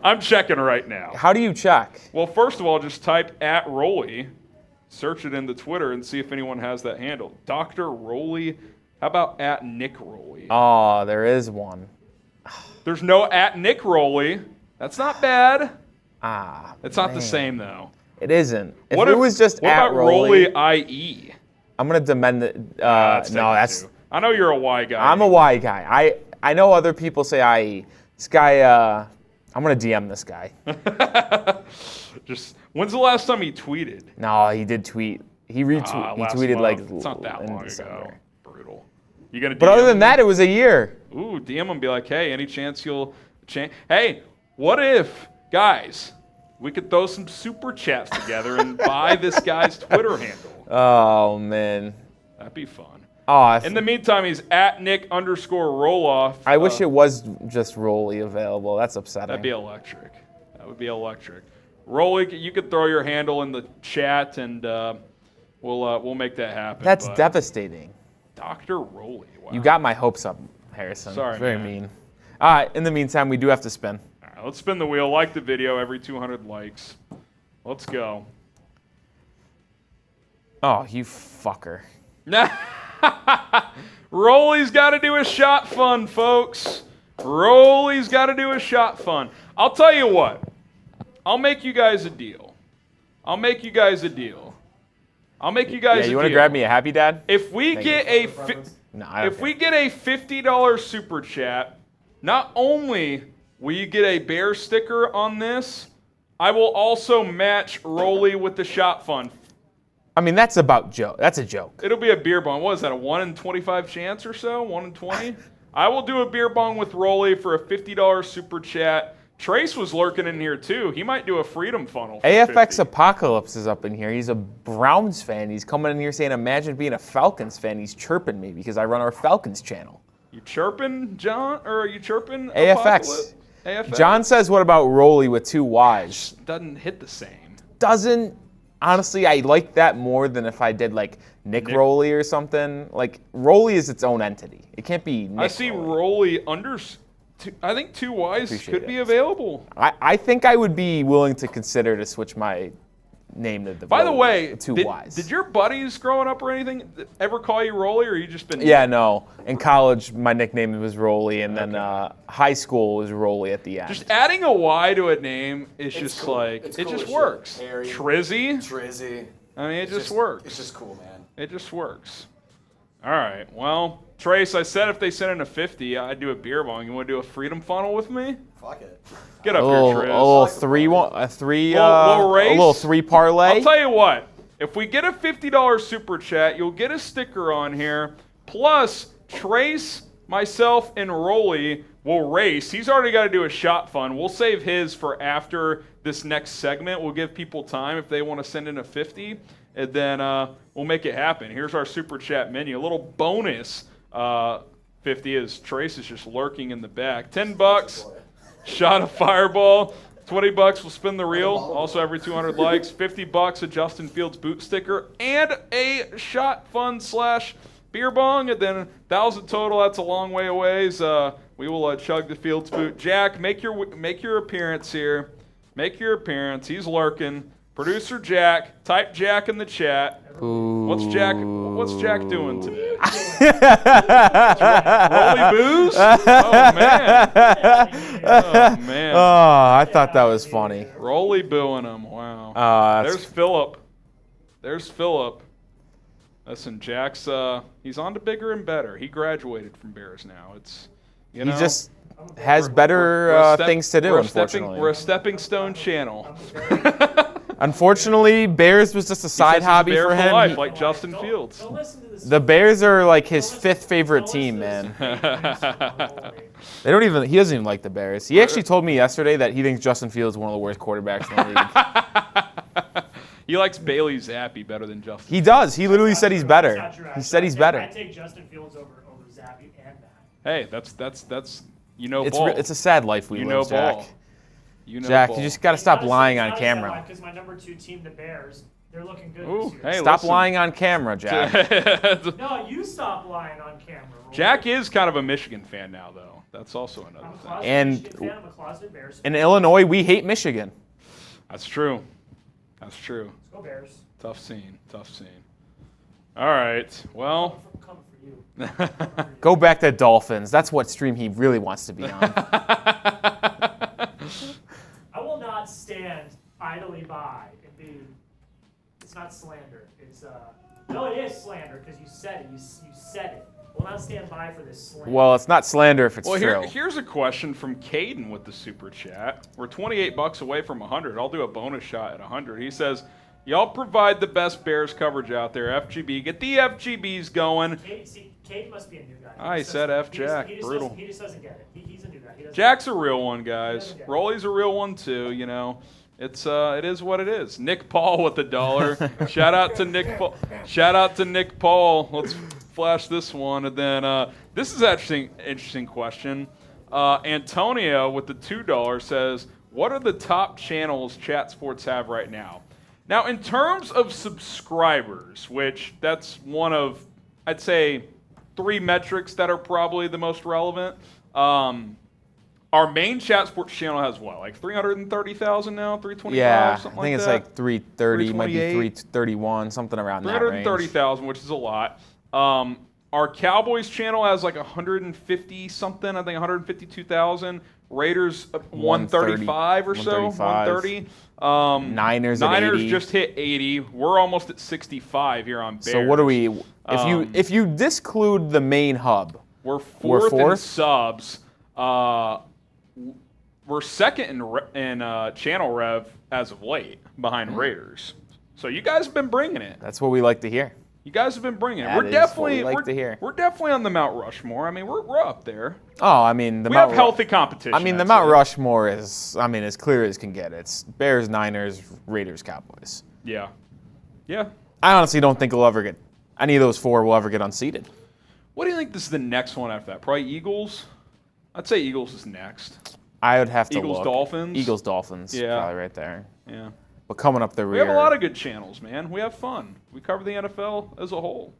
I'm checking right now. How do you check? Well, first of all, just type at Rolly, search it into Twitter, and see if anyone has that handle. Dr. Rolly. How about at Nick Rolly? Oh, there is one. There's no at Nick Rolly. That's not bad. It's not the same, though. It isn't. If What it was just what at about Rolly, IE? I'm going to demend it. That's No, that's... I know you're a Y guy. I'm a Y guy. I know other people say IE. This guy, I'm going to DM this guy. Just, when's the last time he tweeted? No, he did tweet. He tweeted like it's not that long December. ago. Brutal. You gonna? But other than that, it was a year. Ooh, DM him and be like, hey, any chance you'll Hey, what if, guys, we could throw some super chats together and buy this guy's Twitter handle? Oh man, that'd be fun. Oh, in the meantime, he's at Nick_Roloff. I wish it was just Rolly available. That's upsetting. That'd be electric. That would be electric. Rolly, you could throw your handle in the chat, and we'll make that happen. That's devastating. Dr. Rolly. Wow. You got my hopes up, Harrison. Sorry, very man. mean. All right. In the meantime, we do have to spin. All right, let's spin the wheel. Like the video every 200 likes. Let's go. Oh, you fucker. Rolly's got to do a shot fun, folks. Rolly's got to do a shot fun. I'll tell you what. I'll make you guys a deal. Yeah, you want to grab me a Happy Dad? If we get a $50 super chat, not only will you get a bear sticker on this, I will also match Rolly with the shot fund. I mean, that's a joke. It'll be a beer bong. What is that, a 1 in 25 chance or so? 1 in 20? I will do a beer bong with Rolly for a $50 super chat. Trace was lurking in here too. He might do a freedom funnel. AFX Apocalypse is up in here. He's a Browns fan. He's coming in here saying, imagine being a Falcons fan. He's chirping me because I run our Falcons channel. You chirping, John? Or are you chirping AFX? AFX? John says, what about Rolly with 2 Ys? Doesn't hit the same. Honestly, I like that more than if I did like Nick Rolly or something. Like, Rolly is its own entity. It can't be Nick I see Rolly I think 2 Ys could be available. I think I would be willing to consider to switch my name to the By the way, 2 Ys. Did your buddies growing up or anything ever call you Rolly, or you just been... Yeah, no. In college, my nickname was Rolly, and then high school was Rolly at the end. Just adding a Y to a name is just cool. It just works. Harry, Trizzy. I mean, it just works. It's just cool, man. It just works. All right. Well, Trace, I said if they sent in a 50, I'd do a beer bong. You want to do a freedom funnel with me? Fuck it. Get up here, Trace. A little 3 parlay. I'll tell you what. If we get a $50 super chat, you'll get a sticker on here. Plus, Trace, myself, and Rolly will race. He's already got to do a shot fun. We'll save his for after this next segment. We'll give people time if they want to send in a 50, and then we'll make it happen. Here's our super chat menu. A little bonus 50 is Trace is just lurking in the back. $10, shot of Fireball. $20 will spin the reel. Also every 200 likes. $50 a Justin Fields boot sticker and a shot fun / beer bong. And then 1,000 total. That's a long way away. We will chug the Fields boot. Jack, make your appearance here. Make your appearance. He's lurking. Producer Jack, type Jack in the chat. Ooh. What's Jack doing today? Rolly booze? Oh man. Oh, I thought that was funny. Rolly booing him. Wow. There's Philip. Listen, Jack's he's on to bigger and better. He graduated from Bears now. He just has better things to do, unfortunately. We're a stepping stone channel. Unfortunately, Bears was just a side hobby for him. Life, like Justin Fields. The Bears are like his 5th favorite team, man. He doesn't even like the Bears. He actually told me yesterday that he thinks Justin Fields is one of the worst quarterbacks in the league. He likes Bailey Zappi better than Justin. He does. He literally said he's better. He said he's better. I take Justin Fields over Zappi and that. Hey, that's ball. It's a sad life we live, Jack. Jack, you just got to stop lying on camera. Because my number 2 team, the Bears, they're looking good Ooh, this year. hey, stop lying on camera, Jack. No, you stop lying on camera. Jack is kind of a Michigan fan now, though. That's also another thing. And I'm a closet Bears fan. In Illinois, we hate Michigan. That's true. Let's go Bears. Tough scene. All right. Well. Come for you. Go back to Dolphins. That's what stream he really wants to be on. I will not stand idly by and be. It's not slander. It's no, it is slander because you said it. You said it. We'll not stand by for this slander. Well, it's not slander if it's true. Here's a question from Caden with the super chat. We're 28 bucks away from 100. I'll do a bonus shot at 100. He says, "Y'all provide the best Bears coverage out there. FGB, get the FGBs going." Kate must be a new guy. I said F Jack. Brutal. He just doesn't get it. He's a new guy. Jack's a real one, guys. Rolly's a real one too. You know, it is what it is. Nick Paul with $1. Shout out to Nick Paul. Shout out to Nick Paul. Let's flash this one, and then this is actually an interesting question. Antonio with the $2 says, "What are the top channels Chat Sports have right now?" Now, in terms of subscribers, which that's one of, I'd say, 3 metrics that are probably the most relevant. Our main Chat Sports channel has what, like 330,000 now, 325, yeah, something like that? I think it's like 330, maybe 331, something around that range. 330,000, which is a lot. Our Cowboys channel has like 150 something, I think 152,000. Raiders 135 or so, 130. Niners at 80. just hit 80. We're almost at 65 here on Bears. So what do we? If you disclude the main hub, we're fourth in subs. We're second in channel rev as of late, behind Raiders. So you guys have been bringing it. That's what we like to hear. You guys have been bringing it. That We're is definitely what we like to hear. We're definitely on the Mount Rushmore. I mean, we're up there. Oh, I mean, We have healthy competition. I mean, the Mount Rushmore is, I mean, as clear as can get. It's Bears, Niners, Raiders, Cowboys. Yeah. I honestly don't think we'll ever get any of those 4 will ever get unseated. What do you think this is the next one after that? Probably Eagles. I'd say Eagles is next. I would have to Eagles, look. Dolphins. Eagles, Dolphins. Yeah. Probably right there. Yeah. But coming up the rear. We have a lot of good channels, man. We have fun. We cover the NFL as a whole.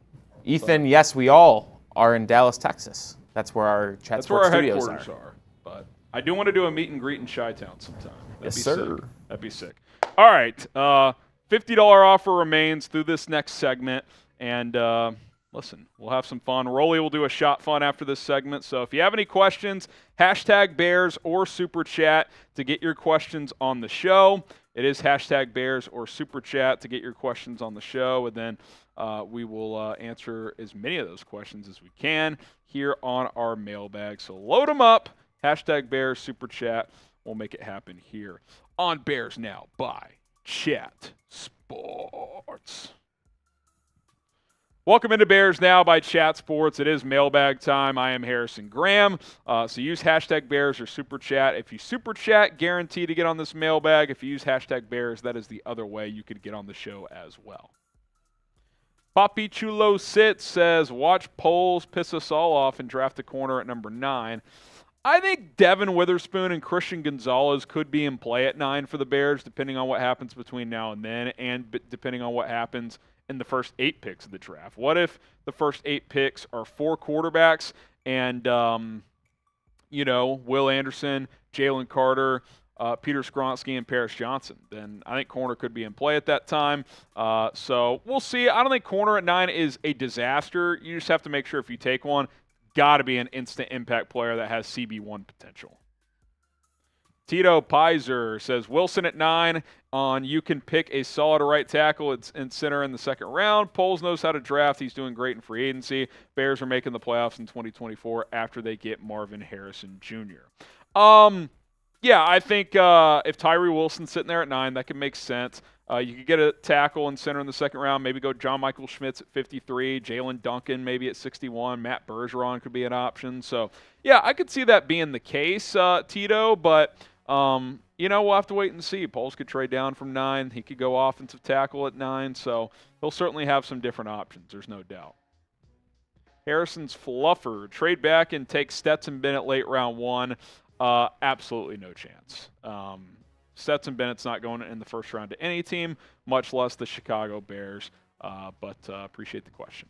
Ethan, yes, we all are in Dallas, Texas. That's where our Chat Sports studios headquarters are. But I do want to do a meet and greet in Chi-Town sometime. Yes, sir. That'd be sick. All right. $50 offer remains through this next segment. And listen, we'll have some fun. Rolly will do a shot fun after this segment. So if you have any questions, hashtag Bears or Super Chat to get your questions on the show. It is hashtag Bears or Super Chat to get your questions on the show. And then we will answer as many of those questions as we can here on our mailbag. So load them up. Hashtag Bears, Super Chat. We'll make it happen here on Bears Now by Chat Sports. Welcome into Bears Now by Chat Sports. It is mailbag time. I am Harrison Graham. So use hashtag Bears or Super Chat. If you Super Chat, guarantee to get on this mailbag. If you use hashtag Bears, that is the other way you could get on the show as well. Papi Chulo Sit says, watch polls piss us all off and draft a corner at number 9. I think Devin Witherspoon and Christian Gonzalez could be in play at 9 for the Bears, depending on what happens between now and then, and depending on what happens in the first 8 picks of the draft. What if the first 8 picks are 4 quarterbacks and, Will Anderson, Jalen Carter, Peter Skronsky, and Paris Johnson? Then I think corner could be in play at that time. So we'll see. I don't think corner at 9 is a disaster. You just have to make sure if you take one, got to be an instant impact player that has CB1 potential. Tito Pizer says, Wilson at 9 on you can pick a solid right tackle and center in the second round. Poles knows how to draft. He's doing great in free agency. Bears are making the playoffs in 2024 after they get Marvin Harrison Jr. Yeah, I think if Tyree Wilson's sitting there at 9, that could make sense. You could get a tackle and center in the second round. Maybe go John Michael Schmitz at 53, Jalen Duncan maybe at 61, Matt Bergeron could be an option. So, yeah, I could see that being the case, Tito, but we'll have to wait and see. Poles could trade down from 9. He could go offensive tackle at 9, so he'll certainly have some different options. There's no doubt. Harrison's fluffer. Trade back and take Stetson Bennett late round 1. Absolutely no chance. Stetson Bennett's not going in the first round to any team, much less the Chicago Bears, but appreciate the question.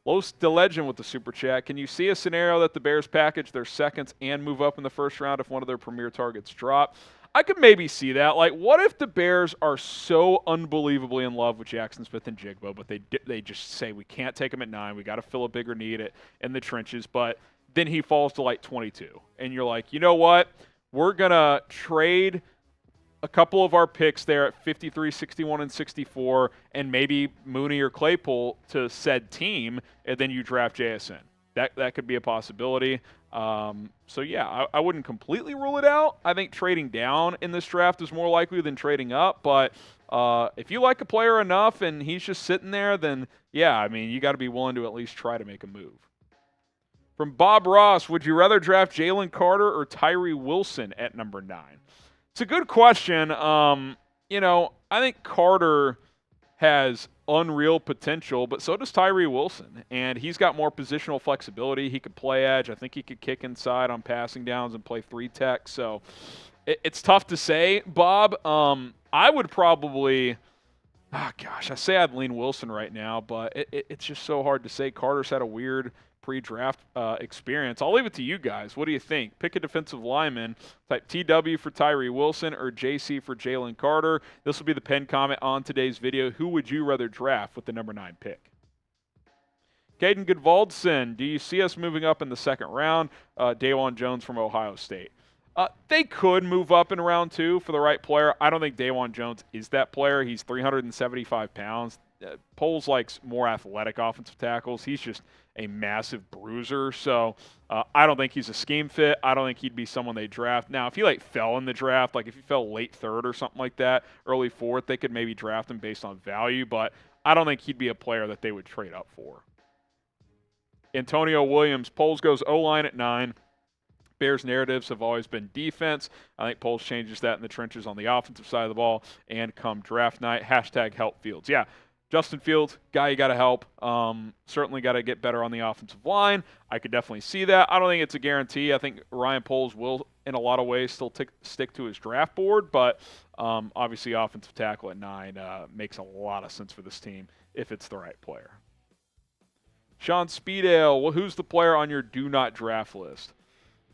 Los De Legend with the Super Chat. Can you see a scenario that the Bears package their seconds and move up in the first round if one of their premier targets drop? I could maybe see that. Like, what if the Bears are so unbelievably in love with Jackson Smith and Jigba, but they just say we can't take him at 9, we got to fill a bigger need in the trenches, but then he falls to like 22. And you're like, you know what? We're going to trade a couple of our picks there at 53, 61, and 64, and maybe Mooney or Claypool to said team, and then you draft JSN. That could be a possibility. So, yeah, I wouldn't completely rule it out. I think trading down in this draft is more likely than trading up. But if you like a player enough and he's just sitting there, then, yeah, I mean, you got to be willing to at least try to make a move. From Bob Ross, would you rather draft Jalen Carter or Tyree Wilson at number 9? It's a good question. You know, I think Carter has unreal potential, but so does Tyree Wilson. And he's got more positional flexibility. He could play edge. I think he could kick inside on passing downs and play 3-tech. So it's tough to say, Bob. I would probably, I say I'd lean Wilson right now, but it's just so hard to say. Carter's had a weird pre-draft experience. I'll leave it to you guys. What do you think? Pick a defensive lineman. Type TW for Tyree Wilson or JC for Jalen Carter. This will be the pinned comment on today's video. Who would you rather draft with the number 9 pick? Caden Goodvaldson, do you see us moving up in the second round? Dawan Jones from Ohio State. They could move up in round 2 for the right player. I don't think Dawan Jones is that player. He's 375 pounds. Poles likes more athletic offensive tackles. He's just a massive bruiser. So I don't think he's a scheme fit. I don't think he'd be someone they draft. Now, if he fell in the draft, if he fell late 3rd or something like that, early 4th, they could maybe draft him based on value. But I don't think he'd be a player that they would trade up for. Antonio Williams, Poles goes O-line at 9. Bears narratives have always been defense. I think Poles changes that in the trenches on the offensive side of the ball. And come draft night, #help Fields. Yeah, Justin Fields, guy you got to help. Certainly got to get better on the offensive line. I could definitely see that. I don't think it's a guarantee. I think Ryan Poles will, in a lot of ways, still stick to his draft board. But obviously offensive tackle at 9 makes a lot of sense for this team if it's the right player. Sean Speedale, well, who's the player on your do not draft list?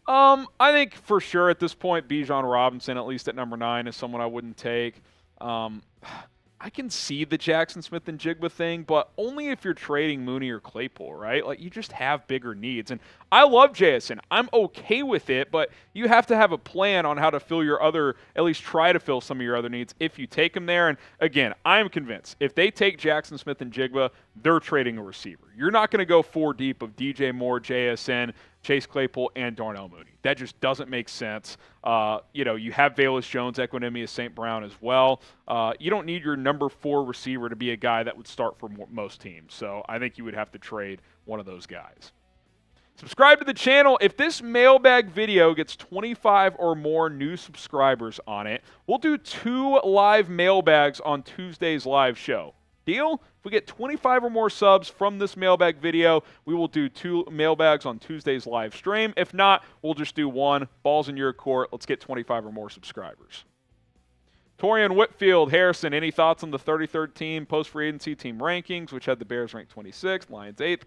I think for sure at this point, Bijan Robinson, at least at number 9, is someone I wouldn't take. I can see the Jackson Smith and Jigba thing, but only if you're trading Mooney or Claypool, right? You just have bigger needs. And I love JSN. I'm okay with it, but you have to have a plan on how to fill your other, at least try to fill some of your other needs if you take them there. And again, I'm convinced if they take Jackson Smith and Jigba, they're trading a receiver. You're not going to go 4 deep of DJ Moore, JSN, Chase Claypool, and Darnell Mooney. That just doesn't make sense. You have Velus Jones, Equinemius St. Brown as well. You don't need your number 4 receiver to be a guy that would start for most teams. So I think you would have to trade one of those guys. Subscribe to the channel. If this mailbag video gets 25 or more new subscribers on it, we'll do 2 live mailbags on Tuesday's live show. Deal? If we get 25 or more subs from this mailbag video, we will do 2 mailbags on Tuesday's live stream. If not, we'll just do 1. Ball's in your court. Let's get 25 or more subscribers. Torian Whitfield, Harrison, any thoughts on the 33rd team post-free agency team rankings, which had the Bears ranked 26th, Lions 8th,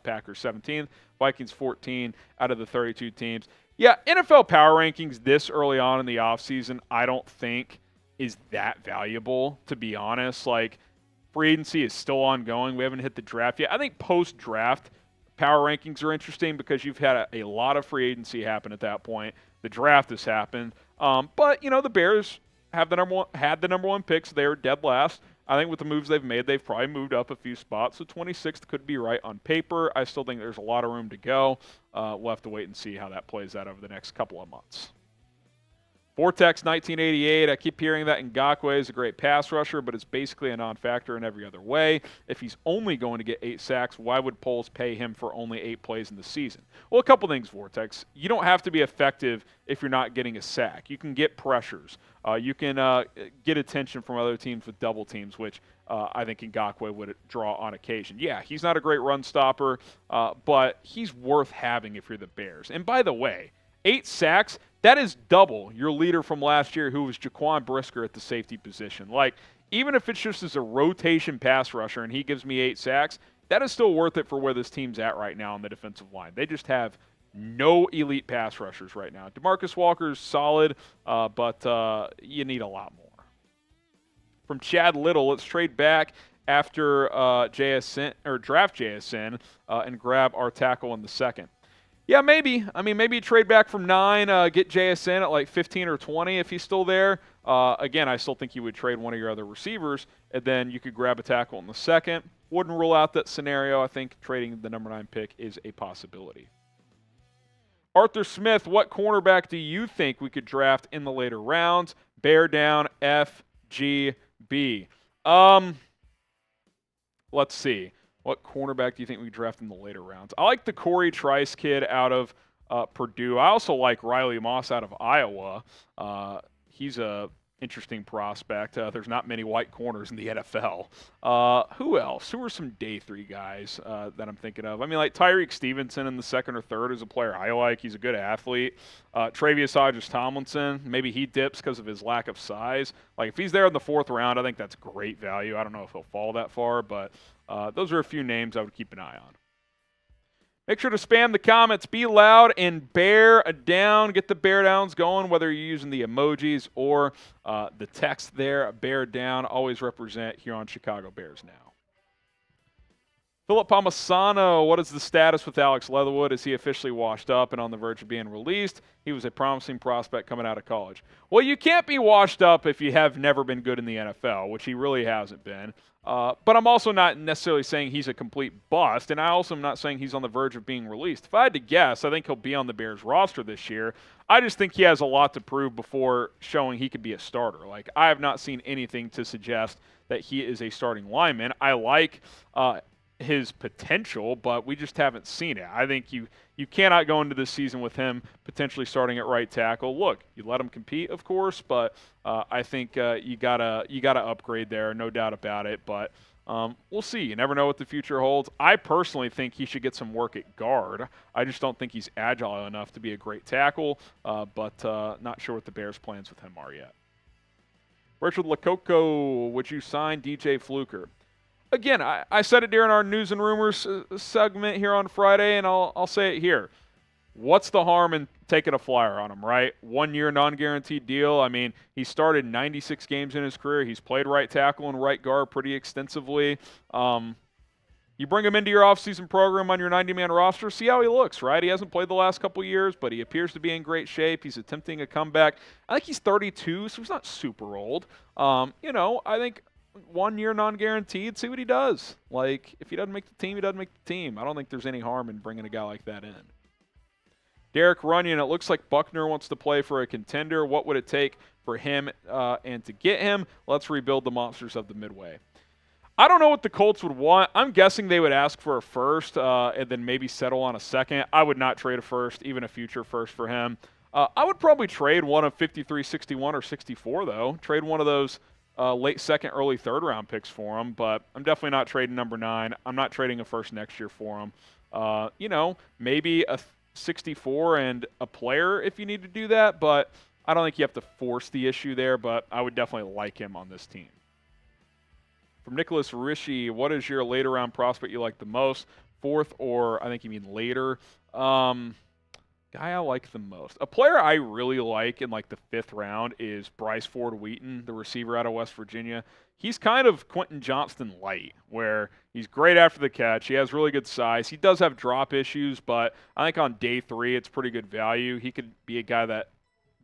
Packers 17th, Vikings 14 out of the 32 teams. Yeah, NFL power rankings this early on in the offseason, I don't think is that valuable, to be honest. Free agency is still ongoing. We haven't hit the draft yet. I think post-draft power rankings are interesting because you've had a lot of free agency happen at that point. The draft has happened. But, the Bears had the number 1 pick, so they were dead last. I think with the moves they've made, they've probably moved up a few spots. So 26th could be right on paper. I still think there's a lot of room to go. We'll have to wait and see how that plays out over the next couple of months. Vortex 1988, I keep hearing that Ngakoue is a great pass rusher, but it's basically a non-factor in every other way. If he's only going to get 8 sacks, why would Poles pay him for only 8 plays in the season? Well, a couple things, Vortex. You don't have to be effective if you're not getting a sack. You can get pressures. You can get attention from other teams with double teams, which I think Ngakoue would draw on occasion. Yeah, he's not a great run stopper, but he's worth having if you're the Bears. And by the way, 8 sacks, that is double your leader from last year, who was Jaquan Brisker at the safety position. Even if it's just as a rotation pass rusher and he gives me 8 sacks, that is still worth it for where this team's at right now on the defensive line. They just have no elite pass rushers right now. DeMarcus Walker's solid, but you need a lot more. From Chad Little, let's trade back after JSN or draft JSN and grab our tackle in the second. Yeah, maybe. Maybe you trade back from 9, get JSN at 15 or 20 if he's still there. Again, I still think you would trade one of your other receivers, and then you could grab a tackle in the second. Wouldn't rule out that scenario. I think trading the number 9 pick is a possibility. Arthur Smith, what cornerback do you think we could draft in the later rounds? Bear down, FGB. Let's see. What cornerback do you think we draft in the later rounds? I like the Corey Trice kid out of Purdue. I also like Riley Moss out of Iowa. He's a interesting prospect. There's not many white corners in the NFL. Who else? Who are some day 3 guys that I'm thinking of? I mean, like Tyreek Stevenson in the second or third is a player I like. He's a good athlete. Travius Hodges-Tomlinson, maybe he dips because of his lack of size. Like if he's there in the 4th round, I think that's great value. I don't know if he'll fall that far, but those are a few names I would keep an eye on. Make sure to spam the comments, be loud, and bear down. Get the bear downs going, whether you're using the emojis or the text there. Bear down, always represent here on Chicago Bears Now. Philip Palmisano, what is the status with Alex Leatherwood? Is he officially washed up and on the verge of being released? He was a promising prospect coming out of college. Well, you can't be washed up if you have never been good in the NFL, which he really hasn't been. But I'm also not necessarily saying he's a complete bust, and I also am not saying he's on the verge of being released. If I had to guess, I think he'll be on the Bears roster this year. I just think he has a lot to prove before showing he could be a starter. Like, I have not seen anything to suggest that he is a starting lineman. I like his potential, but we just haven't seen it. I think you cannot go into this season with him potentially starting at right tackle. Look, you let him compete, of course, but I think you gotta upgrade there, no doubt about it. But we'll see. You never know what the future holds. I personally think he should get some work at guard. I just don't think he's agile enough to be a great tackle, but not sure what the Bears' plans with him are yet. Richard Lococo, would you sign DJ Fluker? Again, I said it during our news and rumors segment here on Friday, and I'll say it here. What's the harm in taking a flyer on him, right? 1 year non-guaranteed deal. I mean, he started 96 games in his career. He's played right tackle and right guard pretty extensively. You bring him into your offseason program on your 90-man roster, see how he looks, right? He hasn't played the last couple years, but he appears to be in great shape. He's attempting a comeback. I think he's 32, so he's not super old. I think 1 year non-guaranteed, see what he does. Like, if he doesn't make the team, he doesn't make the team. I don't think there's any harm in bringing a guy like that in. Derek Runyon, it looks like Buckner wants to play for a contender. What would it take for him and to get him? Let's rebuild the monsters of the Midway. I don't know what the Colts would want. I'm guessing they would ask for a first and then maybe settle on a second. I would not trade a first, even a future first for him. I would probably trade one of 53, 61, or 64, though. Trade one of those late second, early third round picks for him, but I'm definitely not trading number 9. I'm not trading a first next year for him. Maybe a 64 and a player if you need to do that, but I don't think you have to force the issue there, but I would definitely like him on this team. From Nicholas Rishi, what is your later round prospect you like the most? 4th or I think you mean later. Guy I like the most. A player I really like in like the 5th round is Bryce Ford Wheaton, the receiver out of West Virginia. He's kind of Quentin Johnston light, where he's great after the catch. He has really good size. He does have drop issues, but I think on day 3 it's pretty good value. He could be a guy that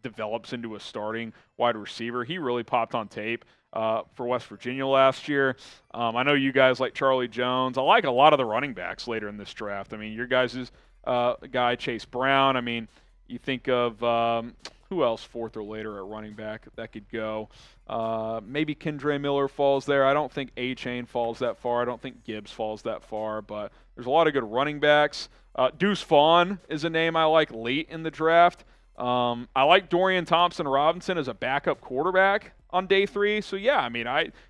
develops into a starting wide receiver. He really popped on tape for West Virginia last year. I know you guys like Charlie Jones. I like a lot of the running backs later in this draft. I mean, your guys' guy Chase Brown. I mean, you think of who else 4th or later at running back that could go. Maybe Kendre Miller falls there. I don't think A-Chain falls that far. I don't think Gibbs falls that far, but there's a lot of good running backs. Deuce Vaughn is a name I like late in the draft. I like Dorian Thompson-Robinson as a backup quarterback on day 3. So, yeah, I mean,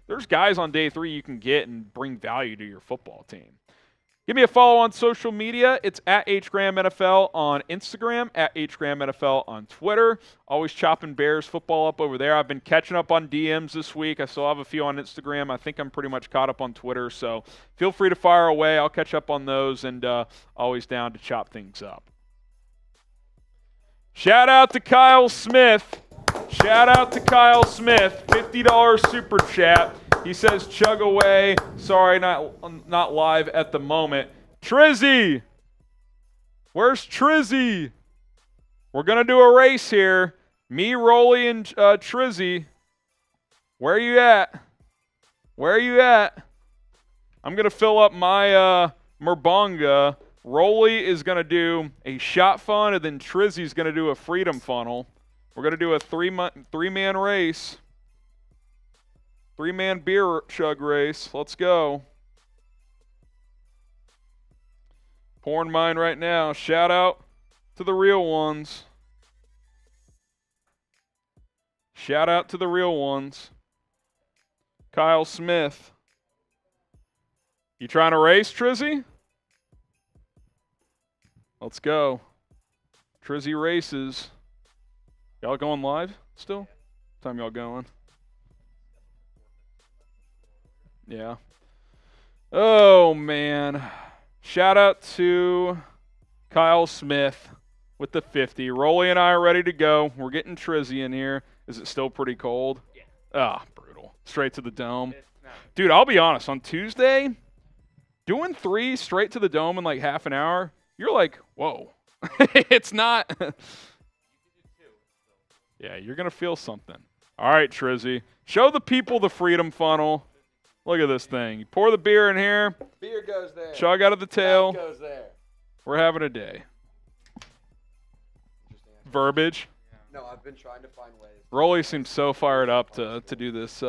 there's guys on day 3 you can get and bring value to your football team. Give me a follow on social media. It's at HGramNFL on Instagram, at HGramNFL on Twitter. Always chopping Bears football up over there. I've been catching up on DMs this week. I still have a few on Instagram. I think I'm pretty much caught up on Twitter, so feel free to fire away. I'll catch up on those, and always down to chop things up. Shout out to Kyle Smith. Shout out to Kyle Smith. $50 super chat. He says, chug away. Sorry, not live at the moment. Trizzy! Where's Trizzy? We're going to do a race here. Me, Rolly, and Trizzy. Where are you at? Where are you at? I'm going to fill up my Merbonga. Rolly is going to do a shot fun, and then Trizzy's going to do a freedom funnel. We're going to do a three-man race. Three-man beer chug race. Let's go. Pouring mine right now. Shout out to the real ones. Shout out to the real ones. Kyle Smith. You trying to race, Trizzy? Let's go. Trizzy races. Y'all going live still? What time y'all going? Yeah. Oh, man. Shout out to Kyle Smith with the 50. Rolly and I are ready to go. We're getting Trizzy in here. Is it still pretty cold? Yeah. Ah, brutal. Straight to the dome. Dude, I'll be honest. On Tuesday, doing 3 straight to the dome in like half an hour, you're like, whoa. It's not. Yeah, you're going to feel something. All right, Trizzy. Show the people the freedom funnel. Look at this thing. You pour the beer in here. Beer goes there. Chug out of the tail. Goes there. We're having a day. Verbiage. No, I've been trying to find ways. Rolly seems so fired up to do this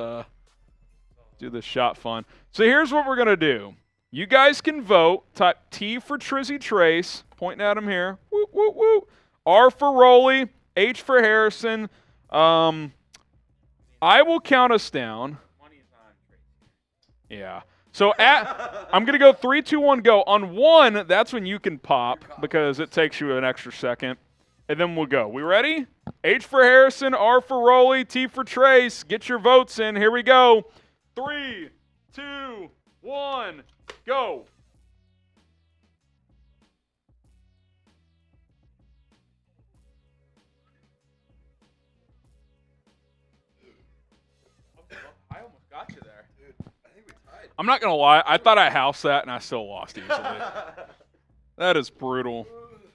shot fun. So here's what we're gonna do. You guys can vote. Type T for Trizzy Trace, pointing at him here. Woo woo woo. R for Rolly. H for Harrison. I will count us down. Yeah. So I'm gonna go 3, 2, 1, go. On 1, that's when you can pop because it takes you an extra second. And then we'll go. We ready? H for Harrison, R for Rolly, T for Trace. Get your votes in. Here we go. 3, 2, 1, go. I almost got you there. Dude, I think we tied. I'm not gonna lie. I thought I housed that and I still lost easily. That is brutal.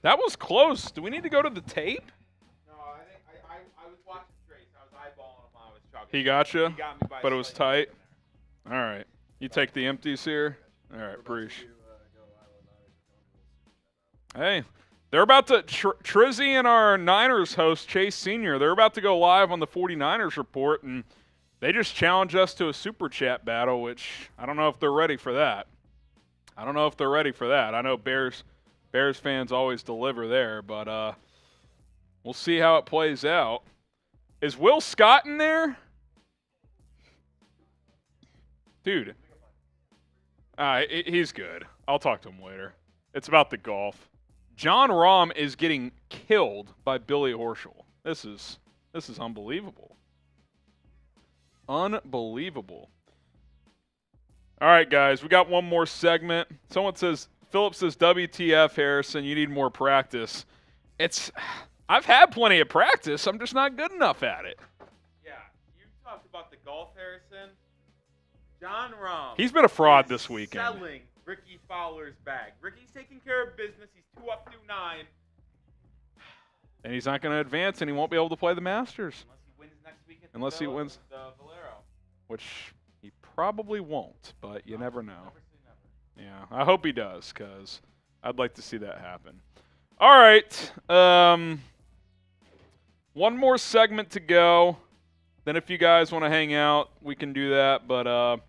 That was close. Do we need to go to the tape? No, I think I was watching Trace. I was eyeballing him while I was chugging. He got you, He got me by but it was slightly. tight. All right. You take the empties here. All right, Preach. Hey, they're about to Trizzy and our Niners host Chase Sr. They're about to go live on the 49ers report, and they just challenged us to a super chat battle, which I don't know if they're ready for that. I know Bears fans always deliver there, but we'll see how it plays out. Is Will Scott in there? Dude. He's good. I'll talk to him later. It's about the golf. John Rahm is getting killed by Billy Horschel. This is unbelievable. Unbelievable. All right, guys, we got one more segment. Philip says, WTF, Harrison, you need more practice. I've had plenty of practice. I'm just not good enough at it. Yeah, you talked about the golf, Harrison. John Rahm. He's been a fraud this weekend. Selling Ricky Fowler's bag. Ricky's taking care of business. He's 2 up through 9. And he's not going to advance, and he won't be able to play the Masters. Unless he wins next week at Unless he wins. the Valero. Which he probably won't, but you never know. Never say never. Yeah, I hope he does, because I'd like to see that happen. All right. One more segment to go. Then if you guys want to hang out, we can do that. But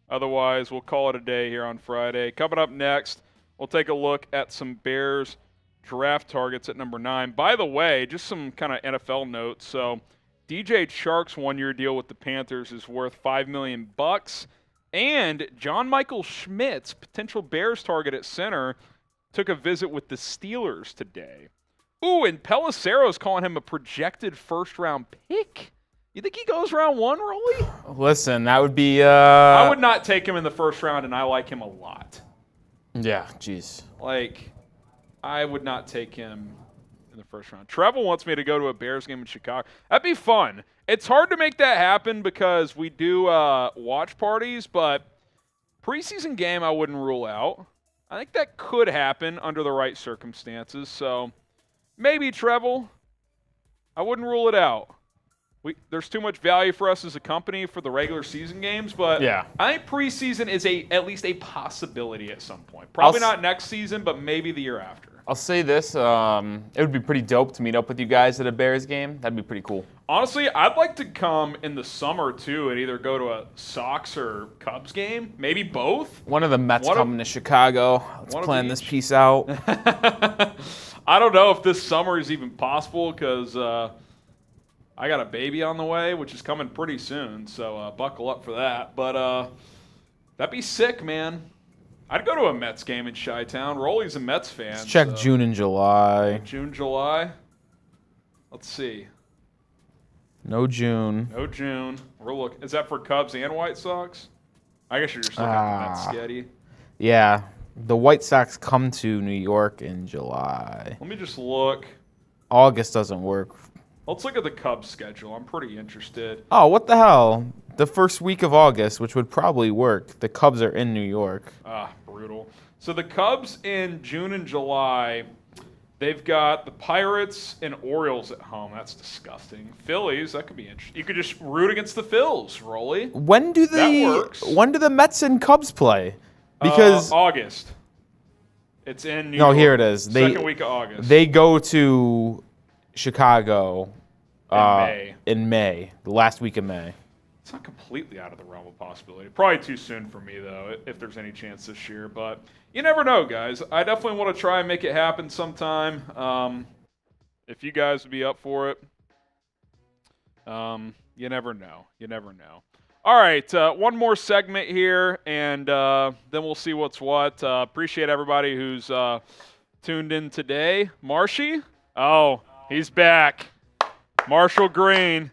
otherwise, we'll call it a day here on Friday. Coming up next, we'll take a look at some Bears draft targets at number 9. By the way, just some kind of NFL notes. So DJ Chark's 1-year deal with the Panthers is worth $5 million. And John Michael Schmitz, potential Bears target at center, took a visit with the Steelers today. Ooh, and Pelissero's calling him a projected first-round pick. You think he goes round 1, Rolly? Listen, that would be. I would not take him in the first round, and I like him a lot. Yeah, jeez. I would not take him in the first round. Trevor wants me to go to a Bears game in Chicago. That'd be fun. It's hard to make that happen because we do watch parties, but preseason game I wouldn't rule out. I think that could happen under the right circumstances. So maybe Trevor. I wouldn't rule it out. There's too much value for us as a company for the regular season games, but Yeah. I think preseason is at least a possibility at some point. Probably not next season, but maybe the year after. I'll say this, it would be pretty dope to meet up with you guys at a Bears game. That'd be pretty cool. Honestly, I'd like to come in the summer, too, and either go to a Sox or Cubs game. Maybe both. One of the Mets coming to Chicago. Let's plan this piece out. I don't know if this summer is even possible because I got a baby on the way, which is coming pretty soon, so buckle up for that. But that'd be sick, man. I'd go to a Mets game in Chi-Town. Rolly's a Mets fan. Let's check June and July. June, July. Let's see. No June. No June. We're looking. Is that for Cubs and White Sox? I guess you're just looking at the Mets sketty. Yeah. The White Sox come to New York in July. Let me just look. August doesn't work. Let's look at the Cubs schedule. I'm pretty interested. Oh, what the hell? The first week of August, which would probably work. The Cubs are in New York. Brutal. So the Cubs in June and July, they've got the Pirates and Orioles at home. That's disgusting. Phillies, that could be interesting. You could just root against the Phils, Rolly. When do the Mets and Cubs play? Because August. It's in New York. No, here it is. Second week of August. They go to Chicago in May, the last week of May. It's not completely out of the realm of possibility. Probably too soon for me, though, if there's any chance this year. But you never know, guys. I definitely want to try and make it happen sometime. If you guys would be up for it, you never know. You never know. All right, one more segment here, and then we'll see what's what. Appreciate everybody who's tuned in today. Marshy? Oh, he's back. Marshall Green.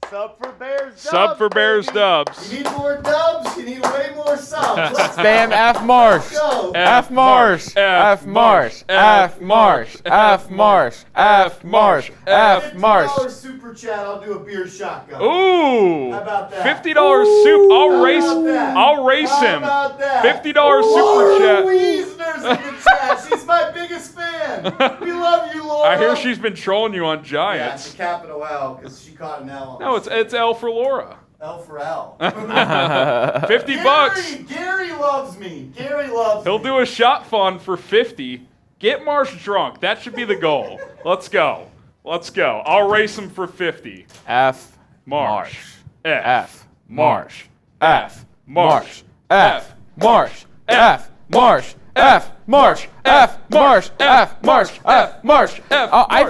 Sub for Bears dubs. Sub for Bears baby. dubs. You need more dubs, you need way more subs. Let's Spam F Marsh. go. F Marsh. F Marsh. F Marsh. F Marsh. F Marsh. F Marsh. $50 super chat, I'll do a beer shotgun. Ooh. How about that? $50 soup. How about that? I'll race How him. about that? $50 super Laura chat. Wiesner's in the chat. She's my biggest fan. We love you, Laura. I hear she's been trolling you on Yeah, it's Giants. a capital L because she caught an L. No, it's L for Laura. L for L. $50. Gary loves me. Gary loves He'll me. do a shot fun for 50. Get Marsh drunk. That should be the goal. Let's go. Let's go. I'll race him for 50. F Marsh. F Marsh. F Marsh. F Marsh. F Marsh. F Marsh. F Marsh. F Marsh. F Marsh.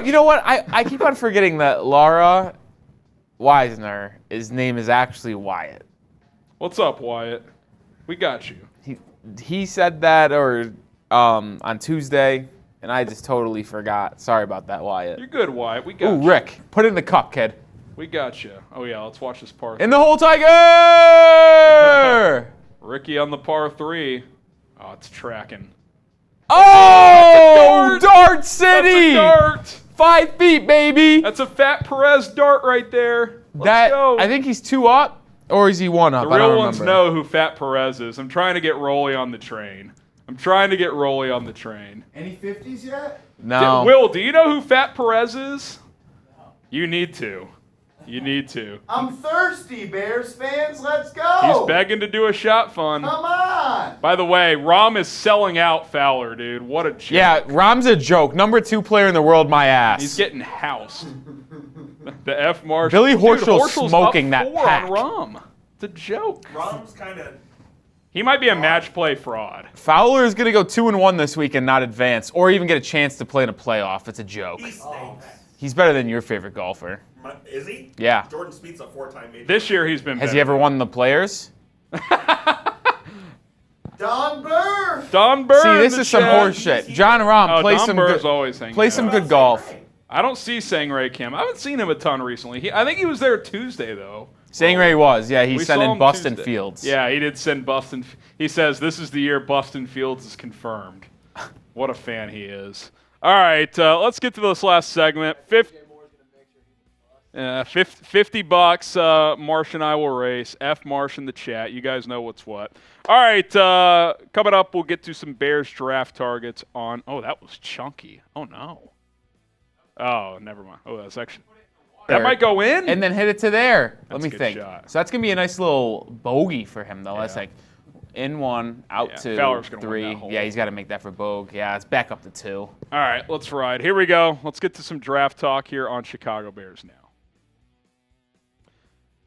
You know what? I keep on forgetting that Laura Wiesner, his name is actually Wyatt. What's up, Wyatt? We got you. He said that on Tuesday, and I just totally forgot. Sorry about that, Wyatt. You're good, Wyatt. We got Ooh, you. Rick, put it in the cup, kid. We got you. Oh, yeah, let's watch this par. In the hole, Tiger! Ricky on the par 3. Oh, it's tracking. Oh, That's a Dart City! That's a dart. 5 feet, baby. That's a Fat Perez dart right there. Let's go. I think he's 2 up, or is he 1 up? The I don't real ones remember. know who Fat Perez is. I'm trying to get Rolly on the train. Any 50s yet? No. Will, do you know who Fat Perez is? You need to. You need to. I'm thirsty, Bears fans. Let's go. He's begging to do a shot fun. Come on. By the way, Rom is selling out Fowler, dude. What a joke. Yeah, Rom's a joke. Number 2 player in the world, my ass. He's getting housed. The F Marsh. Billy Dude, Horschel's Horschel's smoking up that 4 pack. on Rom. It's a joke. Rom's kind of. He might be a match play fraud. Fowler is going to go 2-1 this week and not advance, or even get a chance to play in a playoff. It's a joke. He stinks. He's better than your favorite golfer. Is he? Yeah. Jordan Spieth's a 4-time major. This year he's been Has better. he ever won the Players? Don Burr. Don Burr. See, in this the is some chat. horse shit. John Rahm, Oh, play Don some Burr's good, always hanging play out. some good golf. I don't see Sangray Kim. I haven't seen him a ton recently. I think he was there Tuesday, though. Sangray was, yeah. He We sent saw in him Buston Tuesday. Fields. Yeah, he did send Buston. He says, this is the year Buston Fields is confirmed. What a fan he is. All right, let's get to this last segment. $50. Marsh and I will race. F Marsh in the chat. You guys know what's what. All right, coming up, we'll get to some Bears draft targets on. Oh, that was chunky. Oh, no. Oh, never mind. Oh, that's actually. That might go in. And then hit it to there. Let That's me a good think. shot. So that's going to be a nice little bogey for him, though. That's Yeah. like in 1, out Yeah, 2, Fowler's gonna win 3. that hole. Yeah, he's got to make that for bogey. Yeah, it's back up to 2. All right, let's ride. Here we go. Let's get to some draft talk here on Chicago Bears Now.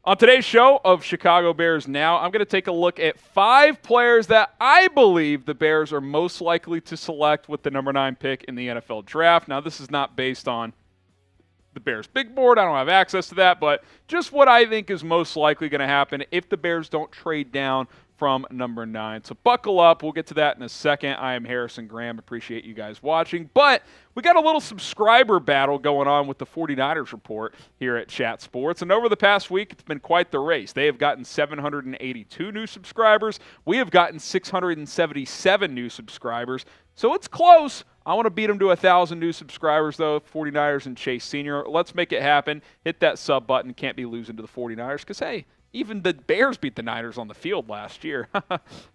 On today's show of Chicago Bears Now, I'm going to take a look at 5 players that I believe the Bears are most likely to select with the number 9 pick in the NFL Draft. Now, this is not based on the Bears big board. I don't have access to that, but just what I think is most likely going to happen if the Bears don't trade down from number 9. So buckle up. We'll get to that in a second. I am Harrison Graham. Appreciate you guys watching. But we got a little subscriber battle going on with the 49ers report here at Chat Sports. And over the past week, it's been quite the race. They have gotten 782 new subscribers. We have gotten 677 new subscribers. So it's close. I want to beat them to 1,000 new subscribers, though. 49ers and Chase Sr. Let's make it happen. Hit that sub button. Can't be losing to the 49ers because, hey, even the Bears beat the Niners on the field last year.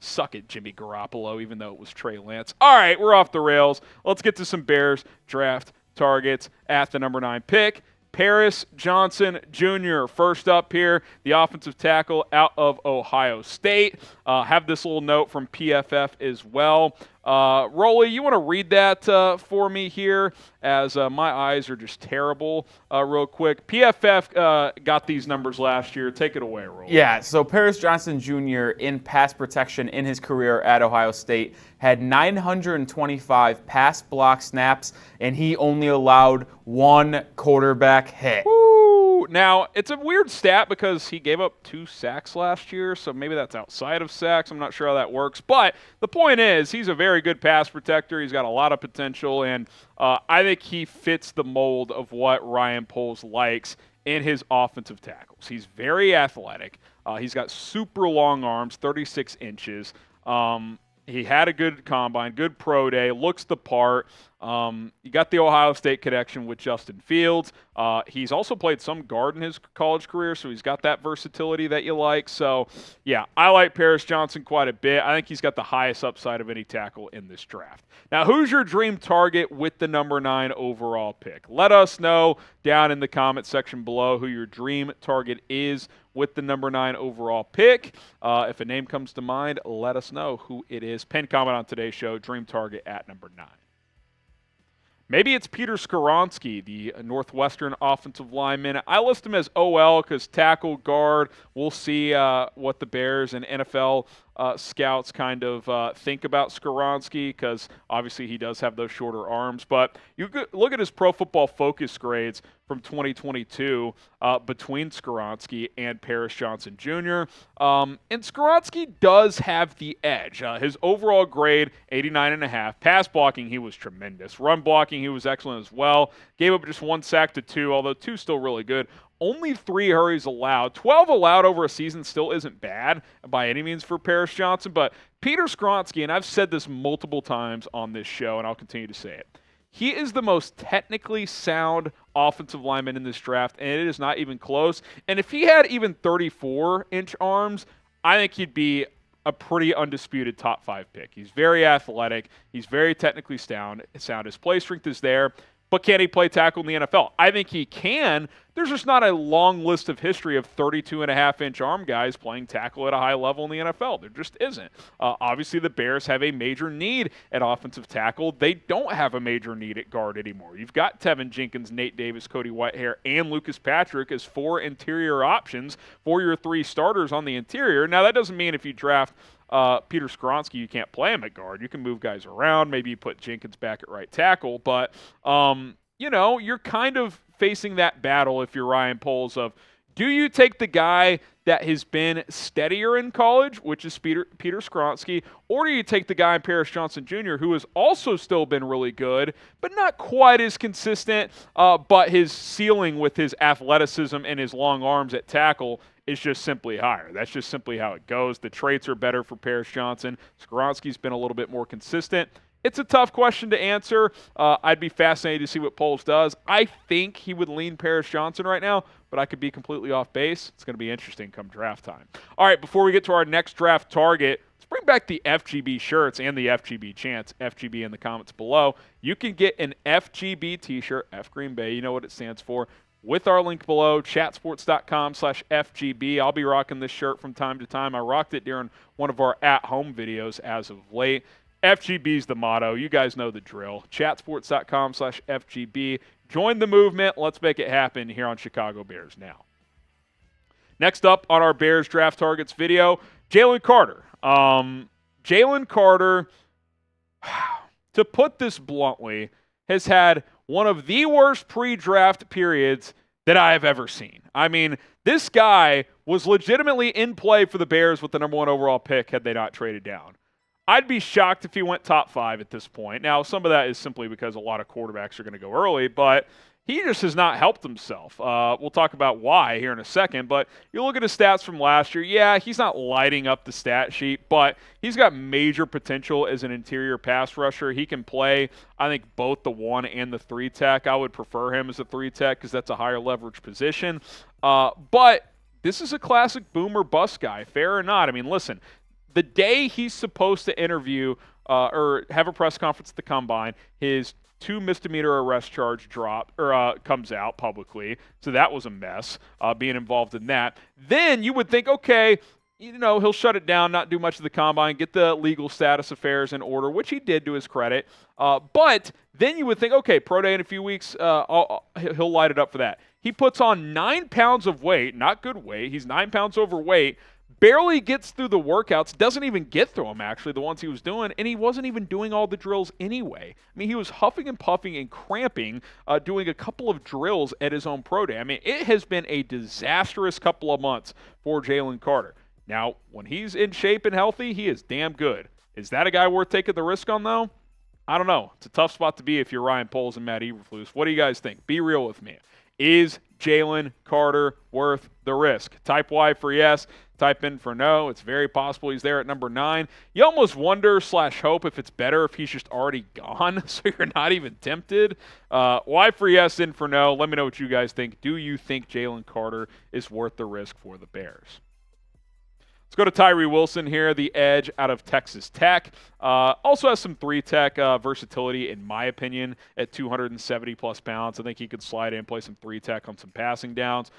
Suck it, Jimmy Garoppolo, even though it was Trey Lance. All right, we're off the rails. Let's get to some Bears draft targets at the number 9 pick. Paris Johnson Jr. first up here, the offensive tackle out of Ohio State. Have this little note from PFF as well. Rolly, you want to read that for me here, as my eyes are just terrible real quick. PFF got these numbers last year. Take it away, Rolly. Yeah, so Paris Johnson Jr. in pass protection in his career at Ohio State had 925 pass block snaps, and he only allowed 1 quarterback hit. Woo! Now, it's a weird stat because he gave up 2 sacks last year, so maybe that's outside of sacks. I'm not sure how that works. But the point is, he's a very good pass protector. He's got a lot of potential, and I think he fits the mold of what Ryan Poles likes in his offensive tackles. He's very athletic. He's got super long arms, 36 inches. He had a good combine, good pro day, looks the part. You got the Ohio State connection with Justin Fields. He's also played some guard in his college career, so he's got that versatility that you like. So, yeah, I like Paris Johnson quite a bit. I think he's got the highest upside of any tackle in this draft. Now, who's your dream target with the number 9 overall pick? Let us know down in the comment section below who your dream target is with the number 9 overall pick. If a name comes to mind, let us know who it is. Pin comment on today's show, dream target at number 9. Maybe it's Peter Skoronski, the Northwestern offensive lineman. I list him as OL because tackle, guard. We'll see what the Bears and NFL scouts kind of think about Skoronski, because obviously he does have those shorter arms. But you look at his Pro Football Focus grades from 2022 between Skoronski and Paris Johnson Jr. And Skoronski does have the edge. His overall grade, 89.5. Pass blocking, he was tremendous. Run blocking, he was excellent as well. Gave up just 1 sack to 2, although 2 still really good. Only 3 hurries allowed. 12 allowed over a season still isn't bad by any means for Paris Johnson. But Peter Skoronski, and I've said this multiple times on this show, and I'll continue to say it, he is the most technically sound offensive lineman in this draft, and it is not even close. And if he had even 34-inch arms, I think he'd be a pretty undisputed top 5 pick. He's very athletic. He's very technically sound. His play strength is there. But can he play tackle in the NFL? I think he can. There's just not a long list of history of 32.5-inch arm guys playing tackle at a high level in the NFL. There just isn't. Obviously, the Bears have a major need at offensive tackle. They don't have a major need at guard anymore. You've got Tevin Jenkins, Nate Davis, Cody Whitehair, and Lucas Patrick as 4 interior options for your 3 starters on the interior. Now, that doesn't mean if you draft Peter Skoronski, you can't play him at guard. You can move guys around. Maybe you put Jenkins back at right tackle. But, you're kind of facing that battle if you're Ryan Poles of, do you take the guy that has been steadier in college, which is Peter Skoronski, or do you take the guy in Paris Johnson Jr., who has also still been really good, but not quite as consistent, but his ceiling with his athleticism and his long arms at tackle is just simply higher. That's just simply how it goes. The traits are better for Paris Johnson. Skoronski's been a little bit more consistent. It's a tough question to answer. I'd be fascinated to see what Poles does. I think he would lean Paris Johnson right now, but I could be completely off base. It's going to be interesting come draft time. All right, before we get to our next draft target, let's bring back the FGB shirts and the FGB chants. FGB in the comments below. You can get an FGB t-shirt, F Green Bay, you know what it stands for. with our link below, chatsports.com/FGB. I'll be rocking this shirt from time to time. I rocked it during one of our at-home videos as of late. FGB is the motto. You guys know the drill. Chatsports.com/FGB. Join the movement. Let's make it happen here on Chicago Bears Now. Next up on our Bears draft targets video, Jalen Carter. Jalen Carter, to put this bluntly, has had one of the worst pre-draft periods that I have ever seen. I mean, this guy was legitimately in play for the Bears with the number 1 overall pick had they not traded down. I'd be shocked if he went top 5 at this point. Now, some of that is simply because a lot of quarterbacks are going to go early, but he just has not helped himself. We'll talk about why here in a second, but you look at his stats from last year. Yeah, he's not lighting up the stat sheet, but he's got major potential as an interior pass rusher. He can play, I think, both the 1 and the 3 tech. I would prefer him as a 3 tech because that's a higher leverage position. But this is a classic boom or bust guy, fair or not. I mean, listen, the day he's supposed to interview or have a press conference at the Combine, his 2 misdemeanor arrest charge comes out publicly. So that was a mess, being involved in that. Then you would think, okay, he'll shut it down, not do much of the Combine, get the legal status affairs in order, which he did to his credit. But then you would think, okay, pro day in a few weeks, he'll light it up for that. He puts on 9 pounds of weight, not good weight. He's 9 pounds overweight. Barely gets through the workouts, doesn't even get through them, actually, the ones he was doing, and he wasn't even doing all the drills anyway. I mean, he was huffing and puffing and cramping doing a couple of drills at his own pro day. I mean, it has been a disastrous couple of months for Jalen Carter. Now, when he's in shape and healthy, he is damn good. Is that a guy worth taking the risk on, though? I don't know. It's a tough spot to be if you're Ryan Poles and Matt Ebeflus. What do you guys think? Be real with me. Is Jalen Carter worth the risk? Type Y for yes. Type in for no. It's very possible he's there at number 9. You almost wonder / hope if it's better if he's just already gone, so you're not even tempted. Y for yes, in for no. Let me know what you guys think. Do you think Jalen Carter is worth the risk for the Bears? Let's go to Tyree Wilson here, the edge out of Texas Tech. Also has some 3 tech versatility, in my opinion, at 270-plus pounds. I think he could slide in, play some 3 tech on some passing downs.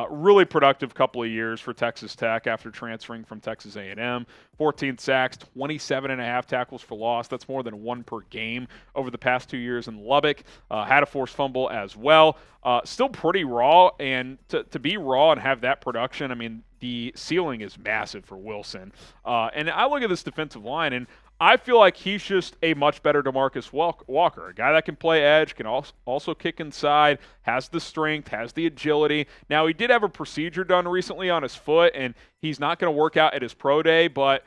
Really productive couple of years for Texas Tech after transferring from Texas A&M. 14 sacks, 27.5 tackles for loss. That's more than 1 per game over the past 2 years in Lubbock. Had a forced fumble as well. Still pretty raw, and to be raw and have that production, I mean, the ceiling is massive for Wilson. And I look at this defensive line, and I feel like he's just a much better DeMarcus Walker, a guy that can play edge, can also kick inside, has the strength, has the agility. Now, he did have a procedure done recently on his foot, and he's not going to work out at his pro day, but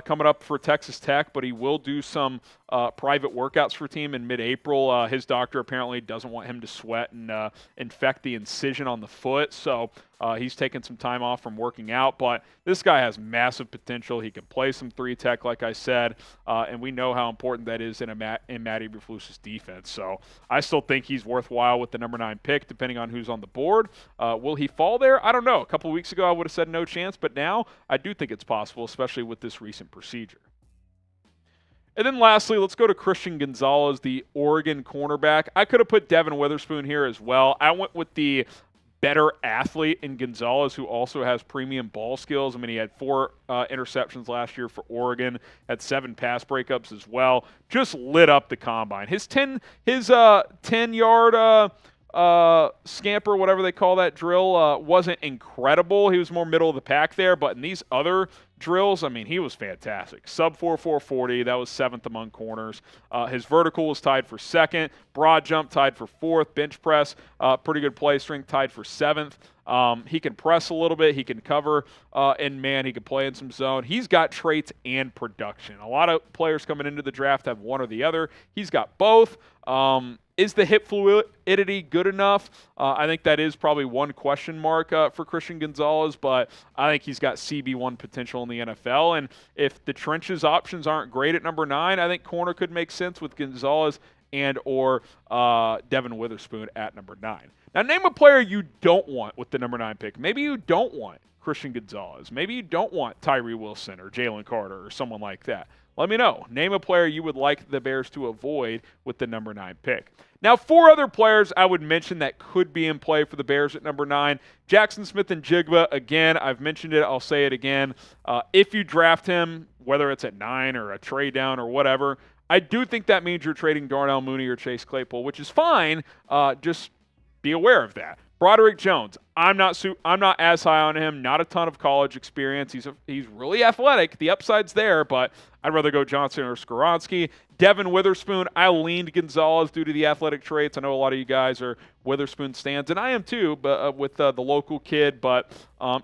coming up for Texas Tech, but he will do some private workouts for team in mid-April. His doctor apparently doesn't want him to sweat and infect the incision on the foot, so he's taking some time off from working out. But this guy has massive potential. He can play some 3 tech, like I said, and we know how important that is in Matt Eberflus's defense. So I still think he's worthwhile with the number 9 pick, depending on who's on the board. Will he fall there? I don't know. A couple of weeks ago, I would have said no chance, but now I do think it's possible, especially with this recent procedure. And then lastly, let's go to Christian Gonzalez, the Oregon cornerback. I could have put Devin Witherspoon here as well. I went with the better athlete in Gonzalez, who also has premium ball skills. I mean, he had 4 interceptions last year for Oregon, had 7 pass breakups as well. Just lit up the combine. His 10-yard scamper, whatever they call that drill, wasn't incredible. He was more middle of the pack there, but in these other drills, I mean, he was fantastic. Sub 4.40, that was 7th among corners. His vertical was tied for 2nd. Broad jump tied for 4th. Bench press, pretty good play strength, tied for 7th. He can press a little bit. He can cover in man. He can play in some zone. He's got traits and production. A lot of players coming into the draft have one or the other. He's got both. Is the hip fluidity good enough? I think that is probably one question mark for Christian Gonzalez, but I think he's got CB1 potential in the NFL. And if the trenches options aren't great at number 9, I think corner could make sense with Gonzalez and or Devin Witherspoon at number 9. Now, name a player you don't want with the number 9 pick. Maybe you don't want Christian Gonzalez. Maybe you don't want Tyree Wilson or Jalen Carter or someone like that. Let me know. Name a player you would like the Bears to avoid with the number 9 pick. Now, 4 other players I would mention that could be in play for the Bears at number 9. Jackson Smith and Jigba, again, I've mentioned it. I'll say it again. If you draft him, whether it's at 9 or a trade down or whatever, I do think that means you're trading Darnell Mooney or Chase Claypool, which is fine. Just be aware of that. Broderick Jones, I'm not as high on him. Not a ton of college experience. He's really athletic. The upside's there, but I'd rather go Johnson or Skoronski. Devin Witherspoon, I leaned Gonzalez due to the athletic traits. I know a lot of you guys are Witherspoon stands, and I am too, but with the local kid. But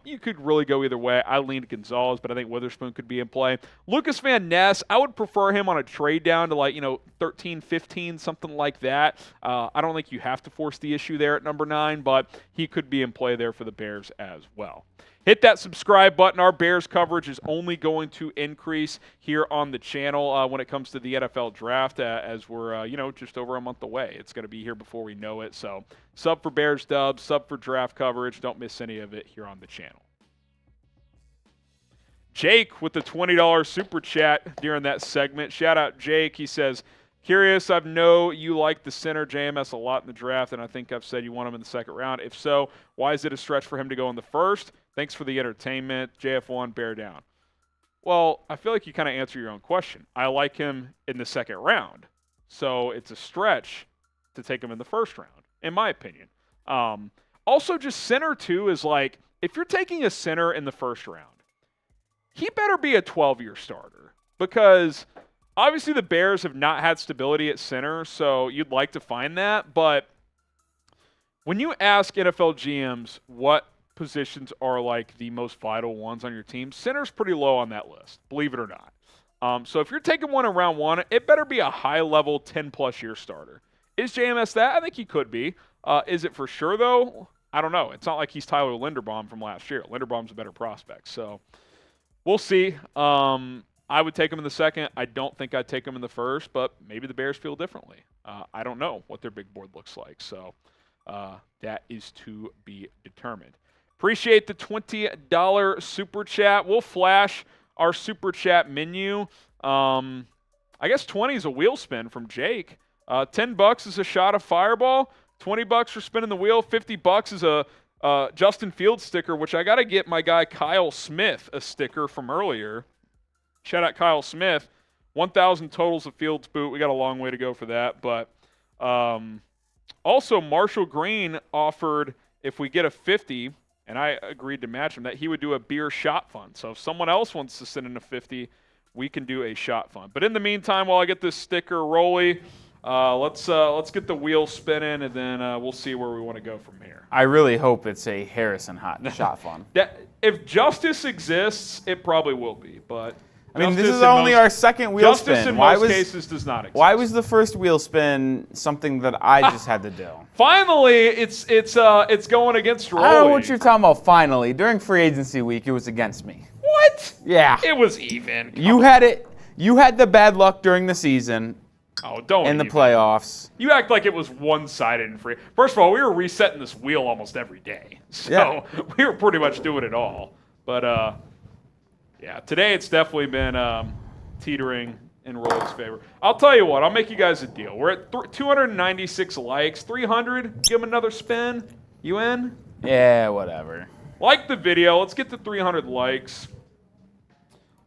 you could really go either way. I leaned Gonzalez, but I think Witherspoon could be in play. Lucas Van Ness, I would prefer him on a trade down to 13, 15, something like that. I don't think you have to force the issue there at number 9, but he could be in play there for the Bears as well. Hit that subscribe button. Our Bears coverage is only going to increase here on the channel when it comes to the NFL draft as we're, just over a month away. It's going to be here before we know it. So sub for Bears dubs, sub for draft coverage. Don't miss any of it here on the channel. Jake with the $20 super chat during that segment. Shout out Jake. He says, curious, I know you like the center JMS a lot in the draft, and I think I've said you want him in the second round. If so, why is it a stretch for him to go in the first? Thanks for the entertainment. JF1, bear down. Well, I feel like you kind of answer your own question. I like him in the second round, so it's a stretch to take him in the first round, in my opinion. Also, just center, too, is like, if you're taking a center in the first round, he better be a 12-year starter because obviously the Bears have not had stability at center, so you'd like to find that. But when you ask NFL GMs what positions are like the most vital ones on your team, center's pretty low on that list, believe it or not. So if you're taking one in round 1, it better be a high-level 10-plus year starter. Is JMS that? I think he could be. Is it for sure, though? I don't know. It's not like he's Tyler Linderbaum from last year. Linderbaum's a better prospect. So we'll see. I would take him in the second. I don't think I'd take him in the first, but maybe the Bears feel differently. I don't know what their big board looks like. So that is to be determined. Appreciate the $20 super chat. We'll flash our super chat menu. I guess 20 is a wheel spin from Jake. $10 is a shot of Fireball. $20 for spinning the wheel. $50 is a Justin Fields sticker, which I got to get my guy Kyle Smith a sticker from earlier. Shout out Kyle Smith. 1,000 totals of Fields boot. We got a long way to go for that. But also Marshall Green offered if we get a 50, and I agreed to match him, that he would do a beer shot fund. So if someone else wants to send in a 50, we can do a shot fund. But in the meantime, while I get this sticker rolly, let's get the wheel spinning, and then we'll see where we want to go from here. I really hope it's a Harrison shot fund. If justice exists, it probably will be. But I mean, this is only our second wheel spin. Justice in most cases does not exist. Why was the first wheel spin something that I just had to do? Finally, it's going against Rolly. I don't know what you're talking about. Finally, during free agency week, it was against me. What? Yeah. It was even. You had it. You had the bad luck during the season. Oh, don't in the even. playoffs. You act like it was one-sided and free. First of all, we were resetting this wheel almost every day, so we were pretty much doing it all. But yeah, today it's definitely been teetering in Rolly's favor. I'll tell you what, I'll make you guys a deal. We're at 296 likes, 300. Give them another spin. You in? Yeah, whatever. Like the video. Let's get to 300 likes.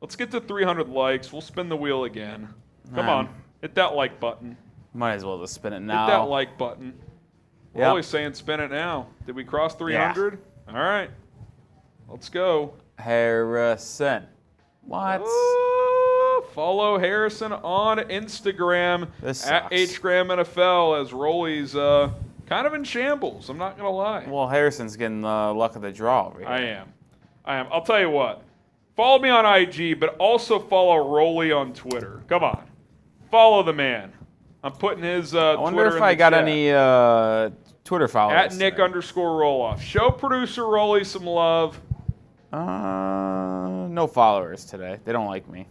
Let's get to 300 likes. We'll spin the wheel again. Come on. Hit that like button. Might as well just spin it now. Hit that like button. We're always saying spin it now. Did we cross 300? Yeah. All right. Let's go. Harrison. What? Follow Harrison on Instagram at HGramNFL as Rolly's kind of in shambles. I'm not going to lie. Well, Harrison's getting the luck of the draw over here. I am. I'll tell you what. Follow me on IG, but also follow Rolly on Twitter. Come on. Follow the man. I'm putting his Twitter in the chat. I wonder if I got any Twitter followers. At Nick_Roloff. Show producer Rolly some love. No followers today. They don't like me.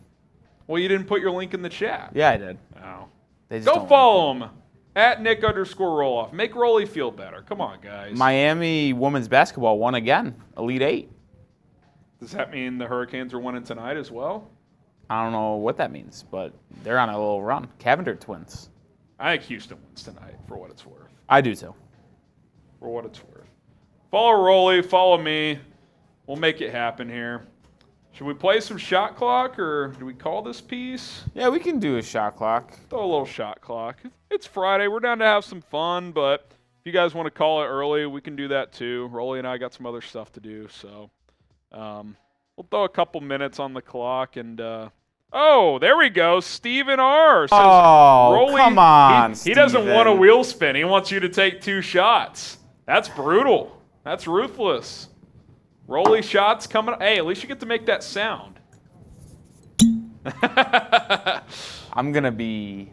Well, you didn't put your link in the chat. Yeah, I did. Oh. They just Go don't follow him. At Nick_Roloff. Make Rolly feel better. Come on, guys. Miami women's basketball won again. Elite Eight. Does that mean the Hurricanes are winning tonight as well? I don't know what that means, but they're on a little run. Cavender twins. I think Houston wins tonight, for what it's worth. I do too. For what it's worth. Follow Rolly, follow me. We'll make it happen here. Should we play some shot clock, or do we call this piece? Yeah, we can do a shot clock. Throw a little shot clock. It's Friday. We're down to have some fun, but if you guys want to call it early, we can do that too. Rolly and I got some other stuff to do, so we'll throw a couple minutes on the clock. And oh, there we go. Steven R. says, Rolly, come on, he doesn't Steven. want a wheel spin. He wants you to take 2 shots. That's brutal. That's ruthless. Rolly shots coming. Hey, at least you get to make that sound. I'm going to be...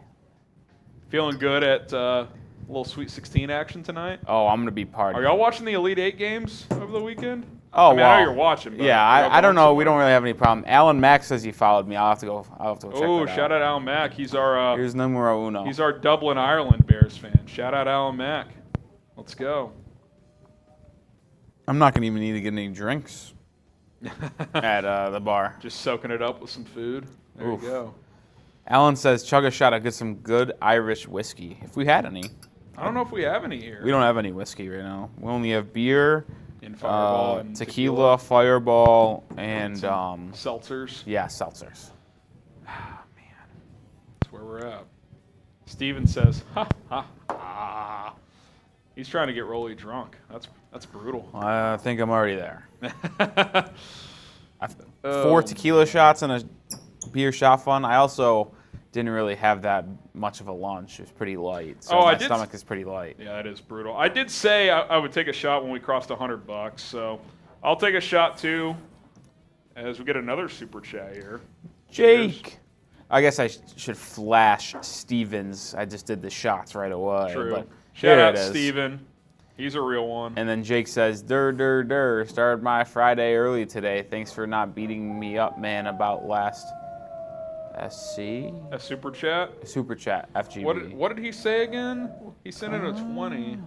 Feeling good at a little Sweet 16 action tonight? Oh, I'm going to be partying. Are y'all watching the Elite 8 games over the weekend? Oh, I mean, wow. I know you're watching. But Yeah, y'all I don't going know. We somewhere? don't really have any problem. Alan Mack says he followed me. I'll have to go check Oh, that out. shout out Alan Mack. He's our Here's numero uno. he's our Dublin, Ireland Bears fan. Shout out Alan Mack. Let's go. I'm not going to even need to get any drinks at the bar. Just soaking it up with some food. There Oof. you go. Alan says, chug a shot. I'll get some good Irish whiskey. If we had any. I don't know if we have any here. We don't have any whiskey right now. We only have beer, In Fireball and tequila, Fireball, and seltzers. yeah, seltzers. That's where we're at. Steven says, ha, ha, ha. He's trying to get Rolly drunk. That's brutal. I think I'm already there. 4 tequila shots and a beer shot fun. I also didn't really have that much of a lunch. It was pretty light. So my stomach is pretty light. Yeah, that is brutal. I did say I would take a shot when we crossed $100, so I'll take a shot too as we get another super chat here. Cheers. Jake. I guess I should flash Stevens. I just did the shots right away. True. But Shout here out it is. Steven. He's a real one. And then Jake says, Dur. Started my Friday early today. Thanks for not beating me up, man, about last SC? A super chat? Super chat, FGB. What did he say again? He sent in a 20. I don't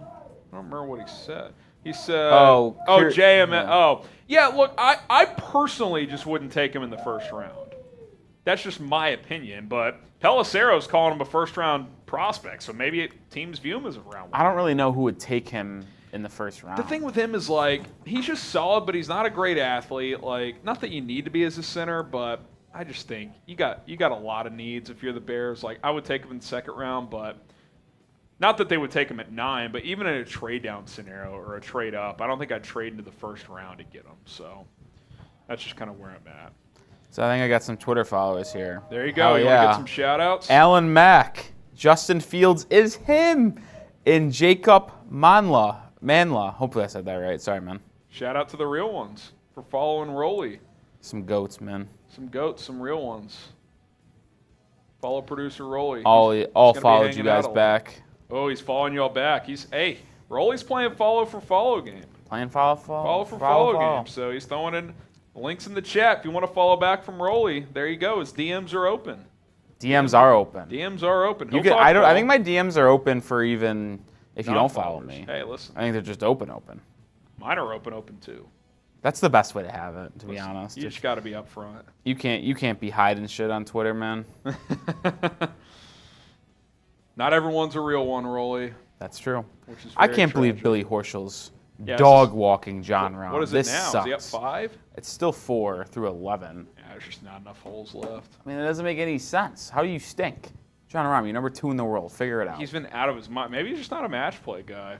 remember what he said. He said, JMN. Yeah. Oh, yeah, look, I personally just wouldn't take him in the first round. That's just my opinion, but Pelissero's calling him a first-round prospect, so maybe teams view him as a round one. I don't really know who would take him in the first round. The thing with him is, like, he's just solid, but he's not a great athlete. Like, not that you need to be as a center, but I just think you got a lot of needs if you're the Bears. Like, I would take him in the second round, but not that they would take him at 9, but even in a trade-down scenario or a trade-up, I don't think I'd trade into the first round to get him. So that's just kind of where I'm at. So I think I got some Twitter followers here. There you go. Oh, You want to get some shout-outs? Alan Mack. Justin Fields is him. And Jacob Manla. Hopefully I said that right. Sorry, man. Shout out to the real ones for following Rolly. Some goats, man. Some goats, some real ones. Follow producer Rolly. All He's gonna be followed you hanging guys out a lot. back. Oh, he's following y'all back. Rolly's playing follow for follow game. Playing follow. Follow for follow game. So he's throwing in links in the chat. If you want to follow back from Rolly, there you go. His DMs are open. DMs are open. DMs are open. You can. I think my DMs are open for even if you don't follow me. Hey, listen. I think they're just open. Mine are open too. That's the best way to have it, to be honest. You just got to be up front. You can't be hiding shit on Twitter, man. Not everyone's a real one, Rolly. That's true. Which is I very can't believe tragic. Billy Horschel's Yeah, dog walking John Rahm. What is it this now? Sucks. Is he up 5? It's still 4 through 11. Yeah, there's just not enough holes left. I mean, it doesn't make any sense. How do you stink? John Rahm, you're number 2 in the world. Figure it out. He's been out of his mind. Maybe he's just not a match play guy.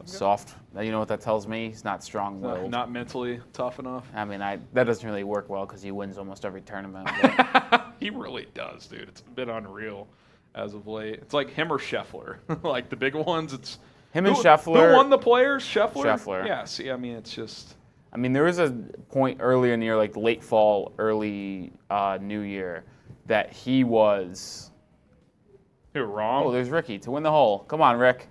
Soft. You know what that tells me? He's not strong-willed. Not mentally tough enough. I mean, that doesn't really work well because he wins almost every tournament. But He really does, dude. It's been unreal as of late. It's like him or Scheffler. Like the big ones, it's him and Scheffler. Who won the Players? Scheffler? Scheffler. Yeah, see, I mean, it's just... I mean, there was a point earlier in the year, like late fall, early New Year, that he was... You're wrong. Oh, there's Ricky to win the hole. Come on, Rick.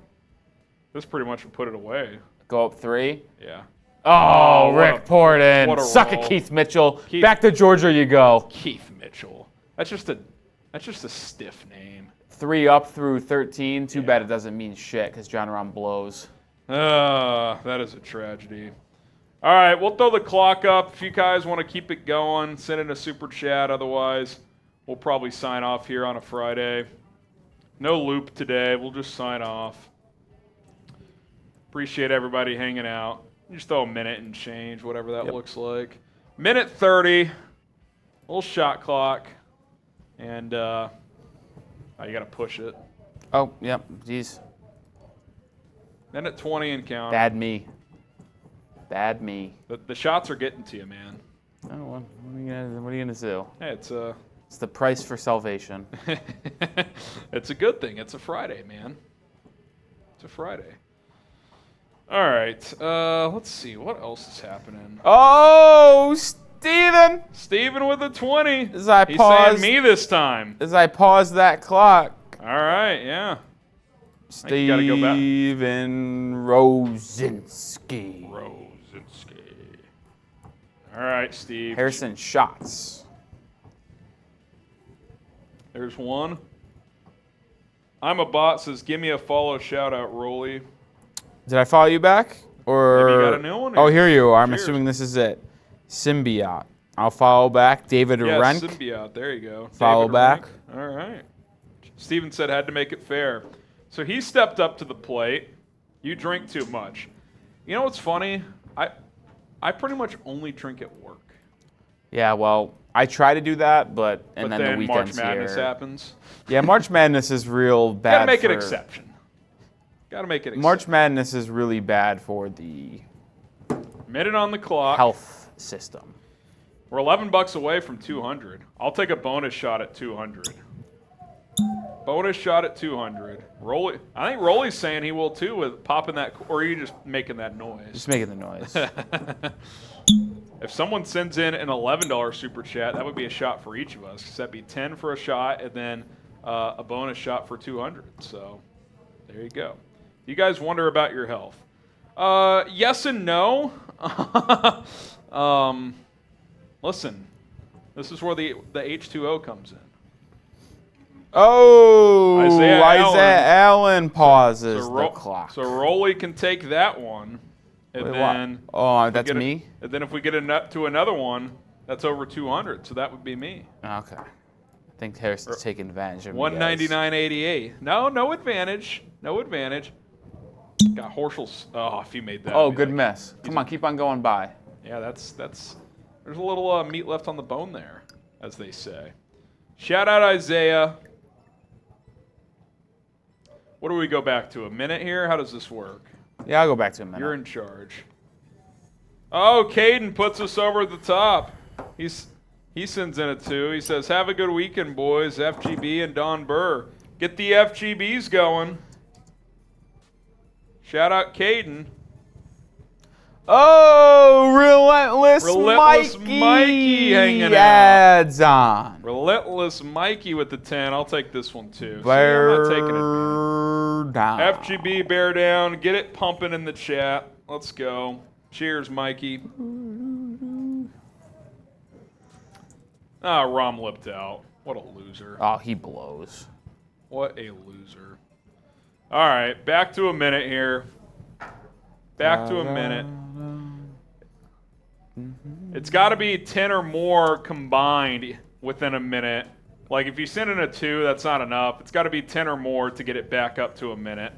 This pretty much would put it away. Go up 3. Yeah. Oh, what Rick a- poured in. what a Suck roll. it, Keith Mitchell. Keith- Back to Georgia you go. Keith Mitchell. That's just a stiff name. 3 up through 13. Too bad it doesn't mean shit because John Rahm blows. That is a tragedy. All right, we'll throw the clock up. If you guys want to keep it going, send in a super chat. Otherwise, we'll probably sign off here on a Friday. No loop today. We'll just sign off. Appreciate everybody hanging out. Just throw a minute and change, whatever that looks like. Minute 30. Little shot clock. And you got to push it. Oh, yep. Jeez. Minute 20 and count. Bad me. Bad me. The shots are getting to you, man. Oh, what are you gonna do? Hey, it's It's the price for salvation. it's a good thing. It's a Friday, man. It's a Friday. All right. Let's see. What else is happening? Oh, Steven! Steven with a 20. As I He's paused, saying me this time. as I paused that clock. All right, yeah. You gotta go back. Steven Rosinski. Rosinski. All right, Steve. Harrison shots. There's one. I'm a bot says, give me a follow shout out, Rolly. Did I follow you back? Or Maybe you got a new one? Oh, here you are. I'm Cheers. assuming this is it. Symbiote. I'll follow back. David Yeah, Renk. Symbiote. There you go. Follow David back. Renk. All right. Steven said had to make it fair. So he stepped up to the plate. You drink too much. You know what's funny? I pretty much only drink at work. Yeah, well, I try to do that, but But then then the weekends March Madness here. happens. Yeah, March Madness is real bad. Gotta make for, an exception. Gotta make it exception. March Madness is really bad for the Minute on the clock. health system. We're $11 away from 200. I'll take a bonus shot at 200. Bonus shot at 200. Rolly, I think Rolly's saying he will too with popping that, or are you just making that noise? Just making the noise. If someone sends in an $11 super chat, that would be a shot for each of us. So that'd be 10 for a shot and then a bonus shot for 200. So there you go. You guys wonder about your health? Yes and no. Listen, this is where the H2O comes in. Oh, Isaiah Allen pauses So, the clock. So Rolly can take that one, and Wait, then what? Oh, if we that's get me? And then if we get to another one, that's over 200. So that would be me. Okay. I think Harrison's taking advantage of me, guys. 199.88. No advantage. No advantage. Got Horschel's. Oh, if he made that. Oh, I'd be good like, mess. Come on, keep on going by. Yeah, that's. There's a little meat left on the bone there, as they say. Shout out Isaiah. What do we go back to? A minute here? How does this work? Yeah, I'll go back to a minute. You're in charge. Oh, Caden puts us over the top. He sends in a 2. He says, have a good weekend, boys. FGB and Don Burr. Get the FGBs going. Shout out Caden. Oh, Relentless Mikey hanging out. adds on. Relentless Mikey with the 10. I'll take this one too. Bear I'm not taking it. down. FGB bear down. Get it pumping in the chat. Let's go. Cheers, Mikey. Ah, Rom lipped out. What a loser. Oh, he blows. What a loser. All right, back to a minute here. Back to a minute. It's got to be 10 or more combined within a minute. Like, if you send in a 2, that's not enough. It's got to be 10 or more to get it back up to a minute.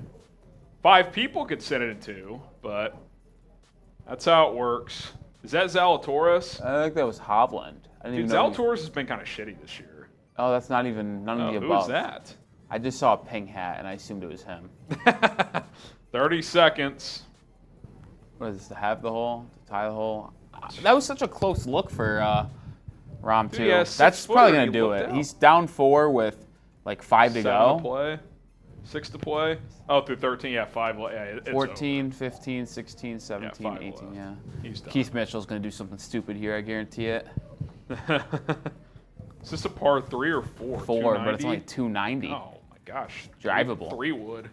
5 people could send in a 2, but that's how it works. Is that Zalatoris? I think that was Hovland. I didn't Dude, even know Zalatoris has been kind of shitty this year. Oh, that's not even none of the Who above. is that? I just saw a pink hat and I assumed it was him. 30 seconds. What is this, to have the hole? To tie the hole? That was such a close look for Rom, Dude, too. yeah, That's 6 probably footer, going to he do whipped it. out. He's down 4 with like 5 to 7 go. to play. 6 to play. Oh, through 13. Yeah, 5. Yeah, it's 14, over. 15, 16, 17, 5 18, left. yeah. He's done. Keith Mitchell's going to do something stupid here, I guarantee it. Is this a par 3 or 4? 4, but it's 290? only 290. Oh, my gosh. Drivable. 3 wood.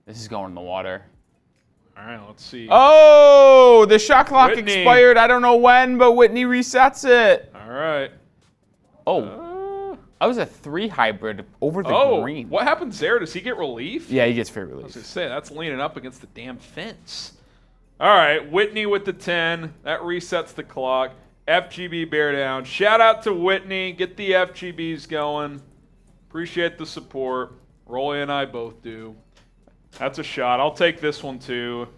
This is going in the water. All right, let's see. Oh, the shot clock Whitney. expired. I don't know when, but Whitney resets it. All right. Oh, I was a 3 hybrid over the Oh, green. what happens there? Does he get relief? Yeah, he gets fair I was relief. going to say, that's leaning up against the damn fence. All right, Whitney with the 10. That resets the clock. FGB bear down. Shout out to Whitney. Get the FGBs going. Appreciate the support. Rolly and I both do. That's a shot. I'll take this one too.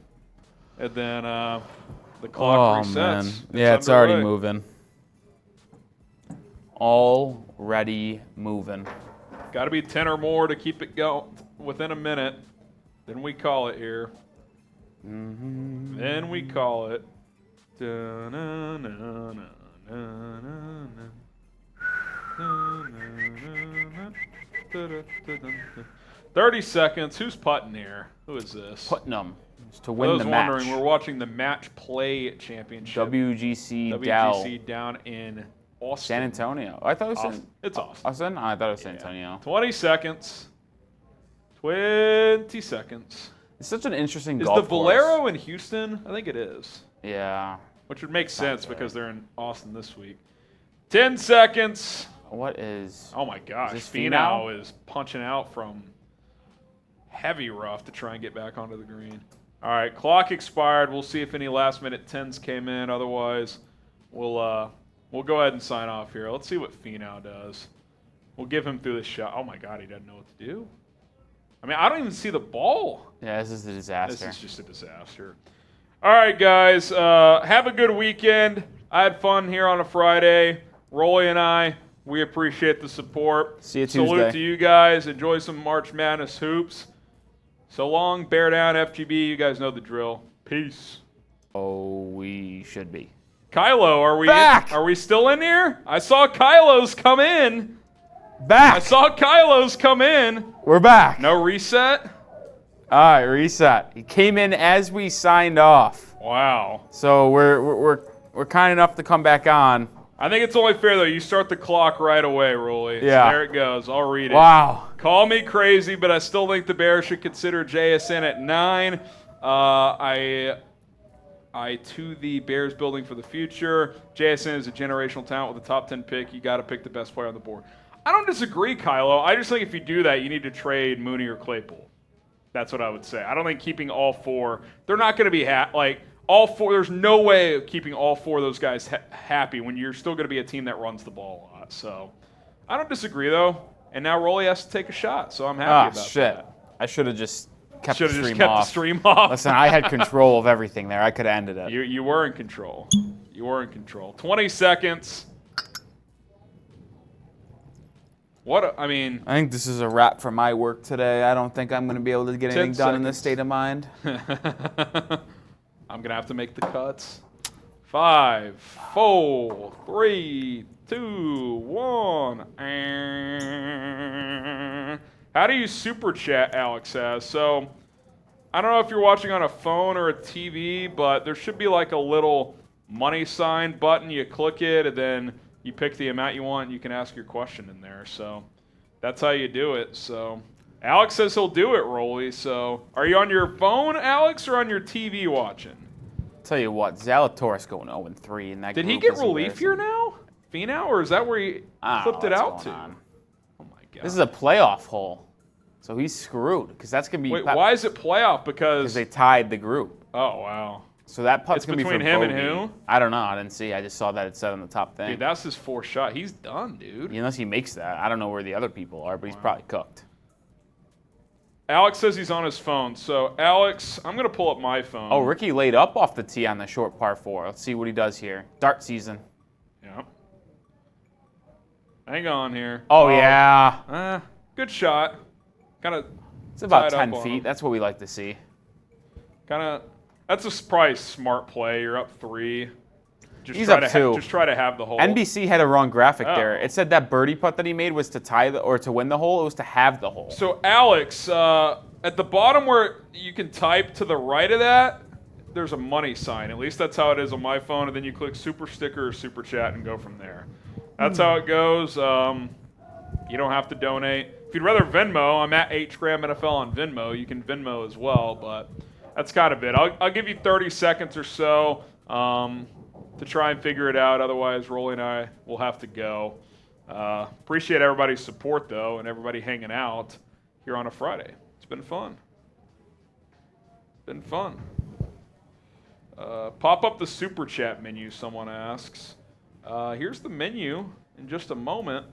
And then the clock resets. Man. Yeah, it's already underway. moving. Already moving. Got to be 10 or more to keep it going within a minute. Then we call it here. Then we call it. 30 seconds. Who's putting here? Who is this? Putnam to I win was the match. wondering. We're watching the match play championship. WGC Dell. WGC down in Austin. San Antonio. I thought it was in It's Austin. Austin? Oh, I thought it was San Antonio. 20 seconds. 20 seconds. It's such an interesting Is golf the Valero in Houston? I think it is. Yeah. Which would make sense because they're in Austin this week. 10 seconds. What is... Oh my gosh. Is this Finau Finau? is punching out from heavy rough to try and get back onto the green. All right, clock expired. We'll see if any last minute 10s came in. Otherwise, we'll go ahead and sign off here. Let's see what Finau does. We'll give him through the shot. Oh my God, he doesn't know what to do. I mean, I don't even see the ball. Yeah, this is a disaster. This is just a disaster. All right, guys. Have a good weekend. I had fun here on a Friday. Rolly and I, we appreciate the support. See you Salute Tuesday. to you guys. Enjoy some March Madness hoops. So long. Bear down, FGB. You guys know the drill. Peace. Oh, we should be. Kylo, are we Back! Are we still in here? I saw Kylo's come in. Back! I saw Kylo's come in. We're back. No reset? All right, reset. He came in as we signed off. Wow. So we're kind enough to come back on. I think it's only fair, though. You start the clock right away, Rolly. Yeah. So there it goes. I'll read it. Wow. Call me crazy, but I still think the Bears should consider JSN at 9. I to the Bears building for the future. JSN is a generational talent with a top 10 pick. You got to pick the best player on the board. I don't disagree, Kylo. I just think if you do that, you need to trade Mooney or Claypool. That's what I would say. I don't think keeping all four. They're not going to be all four. There's no way of keeping all four of those guys happy when you're still going to be a team that runs the ball a lot. So I don't disagree, though. And now Rolly has to take a shot, so I'm happy about Shit. that. I should have just kept Should the have stream just kept off. the stream off. Listen, I had control of everything there. I could have ended it. You were in control. You were in control. 20 seconds. I think this is a wrap for my work today. I don't think I'm going to be able to get anything done in this state of mind. I'm going to have to make the cuts. 5, 4, 3, 2, 1. How do you super chat, Alex says? So, I don't know if you're watching on a phone or a TV, but there should be like a little money sign button. You click it, and then you pick the amount you want, and you can ask your question in there. So, that's how you do it. So, Alex says he'll do it, Rolly. So, are you on your phone, Alex, or on your TV watching? Tell you what, Zalatoris going 0-3 in that Did he group get is relief here embarrassing. now? Finau, or is that where he I don't flipped know it what's out going to? on. Oh my god. This is a playoff hole. So he's screwed because that's going to be Wait, why is it playoff? Because they tied the group. Oh wow. So that putt's It's going to be for between him and bogey. who? I don't know. I didn't see. I just saw that it said on the top thing. Dude, that's his 4th shot. He's done, dude. Unless he makes that. I don't know where the other people are, but he's probably cooked. Alex says he's on his phone. So Alex, I'm gonna pull up my phone. Oh, Ricky laid up off the tee on the short par 4. Let's see what he does here. Dart season. Yeah. Hang on here. Oh, yeah. Good shot. Kind of. It's about tied up 10 on feet. him. That's what we like to see. That's probably smart play. You're up 3. He's up 2. Just try to have the hole. NBC had a wrong graphic Oh. there. It said that birdie putt that he made was to tie or to win the hole. It was to have the hole. So Alex, at the bottom where you can type to the right of that, there's a money sign. At least that's how it is on my phone. And then you click super sticker or super chat and go from there. That's how it goes. You don't have to donate. If you'd rather Venmo, I'm at HGramNFL on Venmo. You can Venmo as well, but that's kind of it. I'll give you 30 seconds or so to try and figure it out. Otherwise, Rolly and I will have to go. Appreciate everybody's support, though, and everybody hanging out here on a Friday. It's been fun. Pop up the Super Chat menu, someone asks. Here's the menu in just a moment.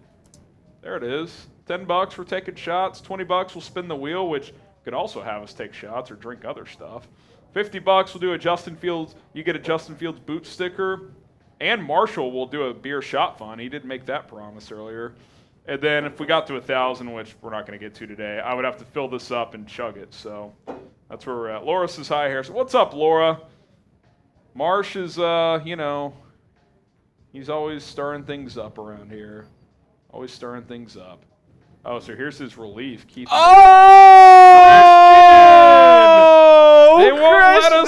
There it is. $10 we're taking shots. $20 we'll spin the wheel, which could also have us take shots or drink other stuff. $50 we'll do a Justin Fields. You get a Justin Fields boot sticker. And Marshall will do a beer shot fun. He did make that promise earlier. And then if we got to 1,000, which we're not going to get to today, I would have to fill this up and chug it. So that's where we're at. Laura says hi, Harrison. What's up, Laura? Marsh is, he's always stirring things up around here. Always stirring things up. Oh, so here's his relief. Keith. Oh! They won't let us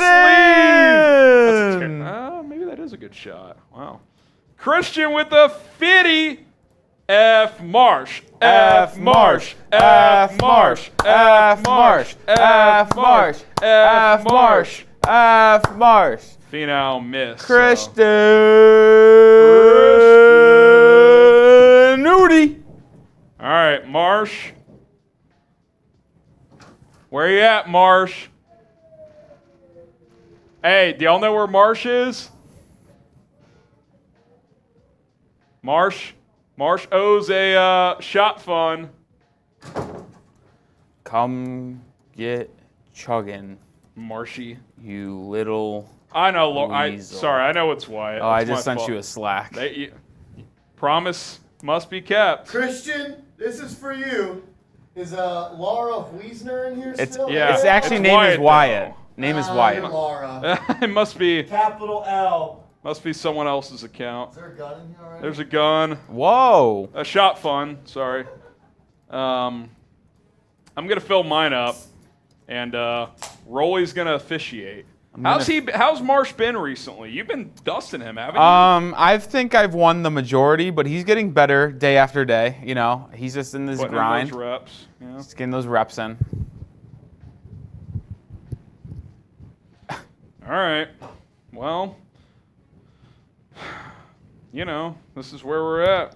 Christian! leave. Maybe that is a good shot. Wow. Christian with the 50. F Marsh. F Marsh. F Marsh. F Marsh. F Marsh. F Marsh. F Marsh. Finau miss. Christian Nudie. All right, Marsh. Where you at, Marsh? Hey, do y'all know where Marsh is? Marsh owes a shot fund. Come get chugging, Marshy. you little. I know. Weasel. Sorry, I know it's Wyatt. Oh, I That's just my sent fault. you a Slack. Promise must be kept. Christian, this is for you. Is Laura Wiesner in here still? yeah. It's actually It's name Wyatt, is Wyatt. though. Name is You're Wyatt. Laura. It must be Capital L. someone else's account. Is there a gun in here already? There's a gun. Whoa. A shot fun. Sorry. I'm gonna fill mine up, and Rolly's gonna officiate. How's Marsh been recently? You've been dusting him, haven't you? I think I've won the majority, but he's getting better day after day. You know, he's just in this Putting grind. in those reps. Yeah. Just getting those reps in. All right. Well, you know, this is where we're at.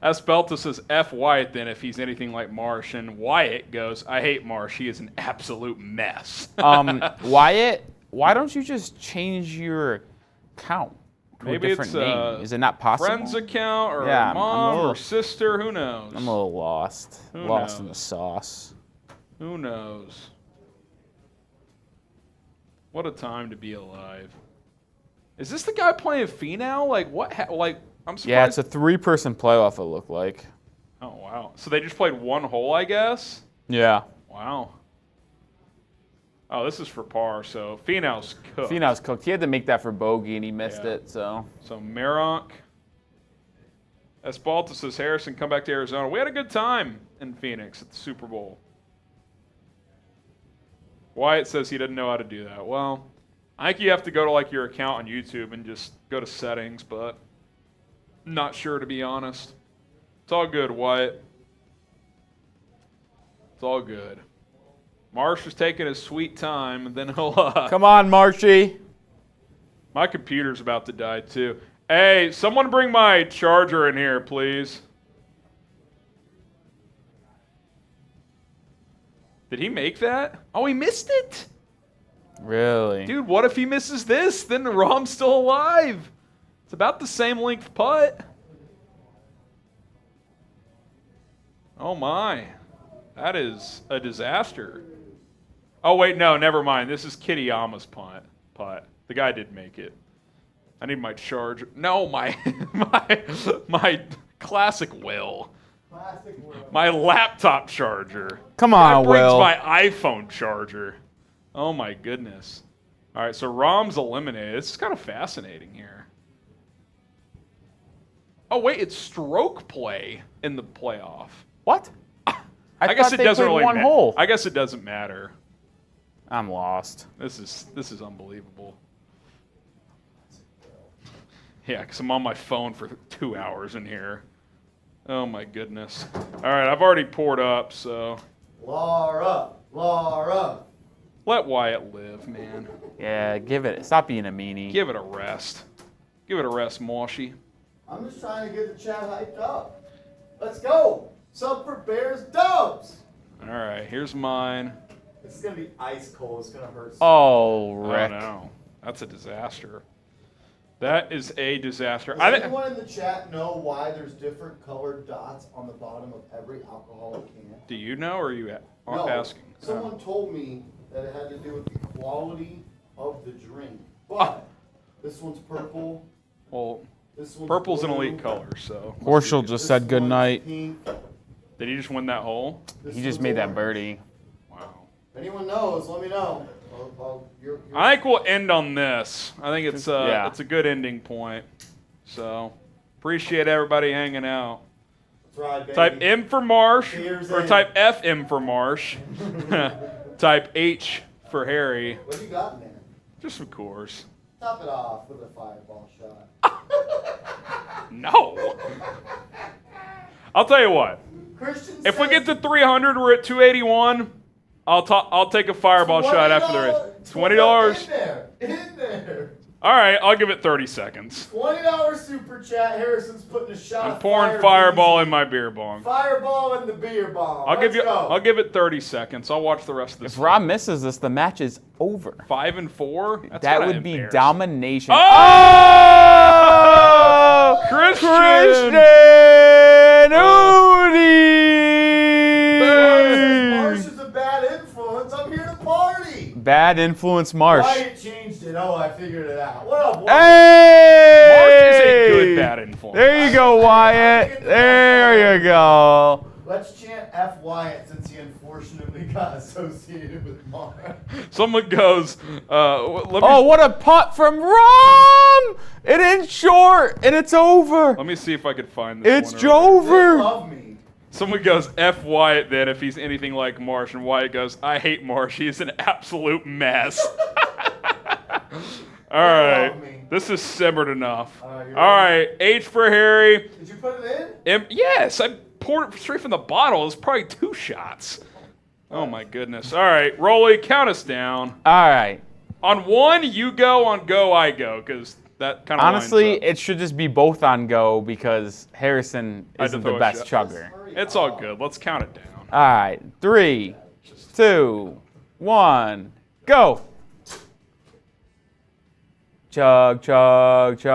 Espelta says F Wyatt then if he's anything like Marsh, and Wyatt goes, I hate Marsh. He is an absolute mess. Wyatt, why don't you just change your account to Maybe a different it's name? Is it not possible? friend's account or Yeah, a I'm mom a little- or sister. Who knows? I'm a little lost. Who Lost in the knows? sauce. Who knows? What a time to be alive. Is this the guy playing Finau? Like what? I'm surprised. Yeah, it's a 3-person playoff, it looked like. Oh wow. So they just played one hole, I guess. Yeah. Wow. Oh, this is for par. So Finau's cooked. Finau's cooked. He had to make that for bogey, and he missed Yeah. it, so. So Meronk. Espalta says Harrison, come back to Arizona. We had a good time in Phoenix at the Super Bowl. Wyatt says he doesn't know how to do that. Well, I think you have to go to like your account on YouTube and just go to settings, but not sure to be honest. It's all good, Wyatt. It's all good. Marsh is taking his sweet time, and then he'll. Come on, Marshy. My computer's about to die too. Hey, someone bring my charger in here, please. Did he make that? Oh, he missed it. Really? Dude, what if he misses this? Then Rahm's still alive. It's about the same length putt. Oh my. That is a disaster. Oh wait, no, never mind. This is Kitayama's putt. The guy did make it. I need my charger. No, my classic Will. Classic world. My laptop charger. Come That on, brings Will. my iPhone charger. Oh my goodness. All right, so Rahm's eliminated. This is kind of fascinating here. Oh wait, it's stroke play in the playoff. What? I guess thought it they doesn't played really one matter. hole. I guess it doesn't matter. I'm lost. This is unbelievable. Yeah, because I'm on my phone for 2 hours in here. Oh my goodness. All right, I've already poured up, so Laura. let Wyatt live, man. Yeah, give it. Stop being a meanie. Give it a rest. Give it a rest, Moshy. I'm just trying to get the chat hyped up. Let's go. Sub for Bears Dubs. All right, here's mine. This is going to be ice cold. It's going to hurt. Oh, Oh Rick. no, that's a disaster. That is a disaster. Does anyone in the chat know why there's different colored dots on the bottom of every alcoholic can? Do you know, or are you No, asking? someone told me that it had to do with the quality of the drink. But this one's purple. Well, This one's purple's an blue, elite color, so. Horschel just this said good one's night. pink, Did he just win that hole? this He just one's made that orange. birdie. Wow. If anyone knows, let me know. You're I think we'll end on this. I think it's Yeah. it's a good ending point. So, appreciate everybody hanging out. That's right, baby. Type M for Marsh, Cheers or in. type FM for Marsh. Type H for Harry. What do you got in there? Just some Coors. Top it off with a fireball shot. No. I'll tell you what. Christian If we says get to 300, we're at 281. I'll take a fireball shot after the race. $20. In there. All right, I'll give it 30 seconds. $20 super chat. Harrison's putting a shot. I'm of pouring fire fireball beans in my beer bong. Fireball in the beer bomb. I'll Let's go. give it 30 seconds. I'll watch the rest of this. If Rob misses this, the match is over. 5 and 4. That's That kinda would be embarrassing. domination. Oh! Christian! Marsh is a bad influence. I'm here to party. Bad influence, Marsh. Wyatt changed it. Oh, I figured it out. What up, Wyatt? Hey! Marsh is a good bad influence. There you go, Wyatt. There you go. Let's chant F Wyatt since he unfortunately got associated with Marsh. Someone goes, let me, Oh, what a putt from Rom! It in short, and it's over. let me see if I could find this It's one earlier. They over. love me. Someone goes, F Wyatt then if he's anything like Marsh. And Wyatt goes, I hate Marsh. He's an absolute mess. All right. love me. This is simmered enough. All right, you All right. H for Harry. Did you put it in? Yes, I poured it straight from the bottle. It's probably 2 shots. Oh, my goodness. All right. Rolly, count us down. All right. On 1, you go. On go, I go. Because that kind of Honestly, it should just be both on go because Harrison I had to isn't throw the a best shot. chugger. It's all good. Let's count it down. All right. 3, 2, 1, go. Chug, chug, chug.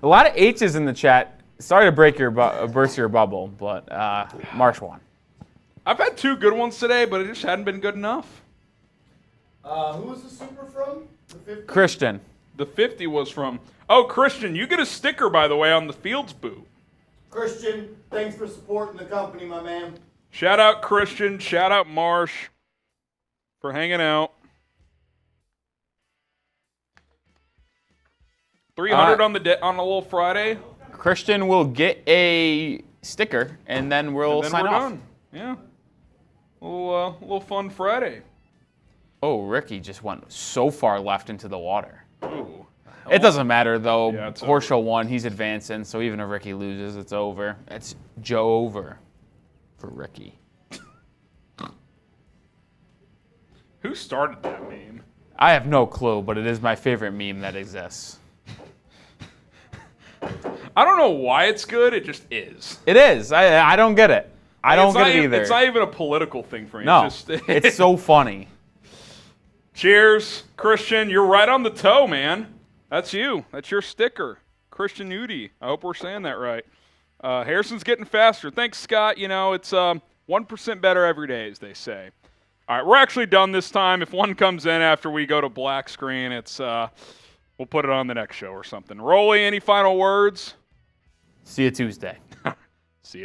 A lot of H's in the chat. Sorry to break your burst your bubble, but Marsh won. I've had 2 good ones today, but it just hadn't been good enough. Who was the super from? The 50? Christian. The 50 was from... Oh, Christian, you get a sticker, by the way, on the Fields boot. Christian, thanks for supporting the company, my man. Shout out Christian. Shout out Marsh for hanging out. 300 on a little Friday. Christian will get a sticker, and then we'll And then sign we're off. done. Yeah. Little fun Friday. Oh, Ricky just went so far left into the water. Ooh. It doesn't matter, though. Yeah, it's Horschel won. He's advancing, so even if Ricky loses, it's over. It's Joe over for Ricky. Who started that meme? I have no clue, but it is my favorite meme that exists. I don't know why it's good. It just is. It is. I don't get it. I don't get it either. It's not even a political thing for me. No, It's just, it's so funny. Cheers, Christian. You're right on the toe, man. That's you. That's your sticker. Christian Udi. I hope we're saying that right. Harrison's getting faster. Thanks, Scott. You know, it's 1% better every day, as they say. All right, we're actually done this time. If one comes in after we go to black screen, it's we'll put it on the next show or something. Rolly, any final words? See you Tuesday. All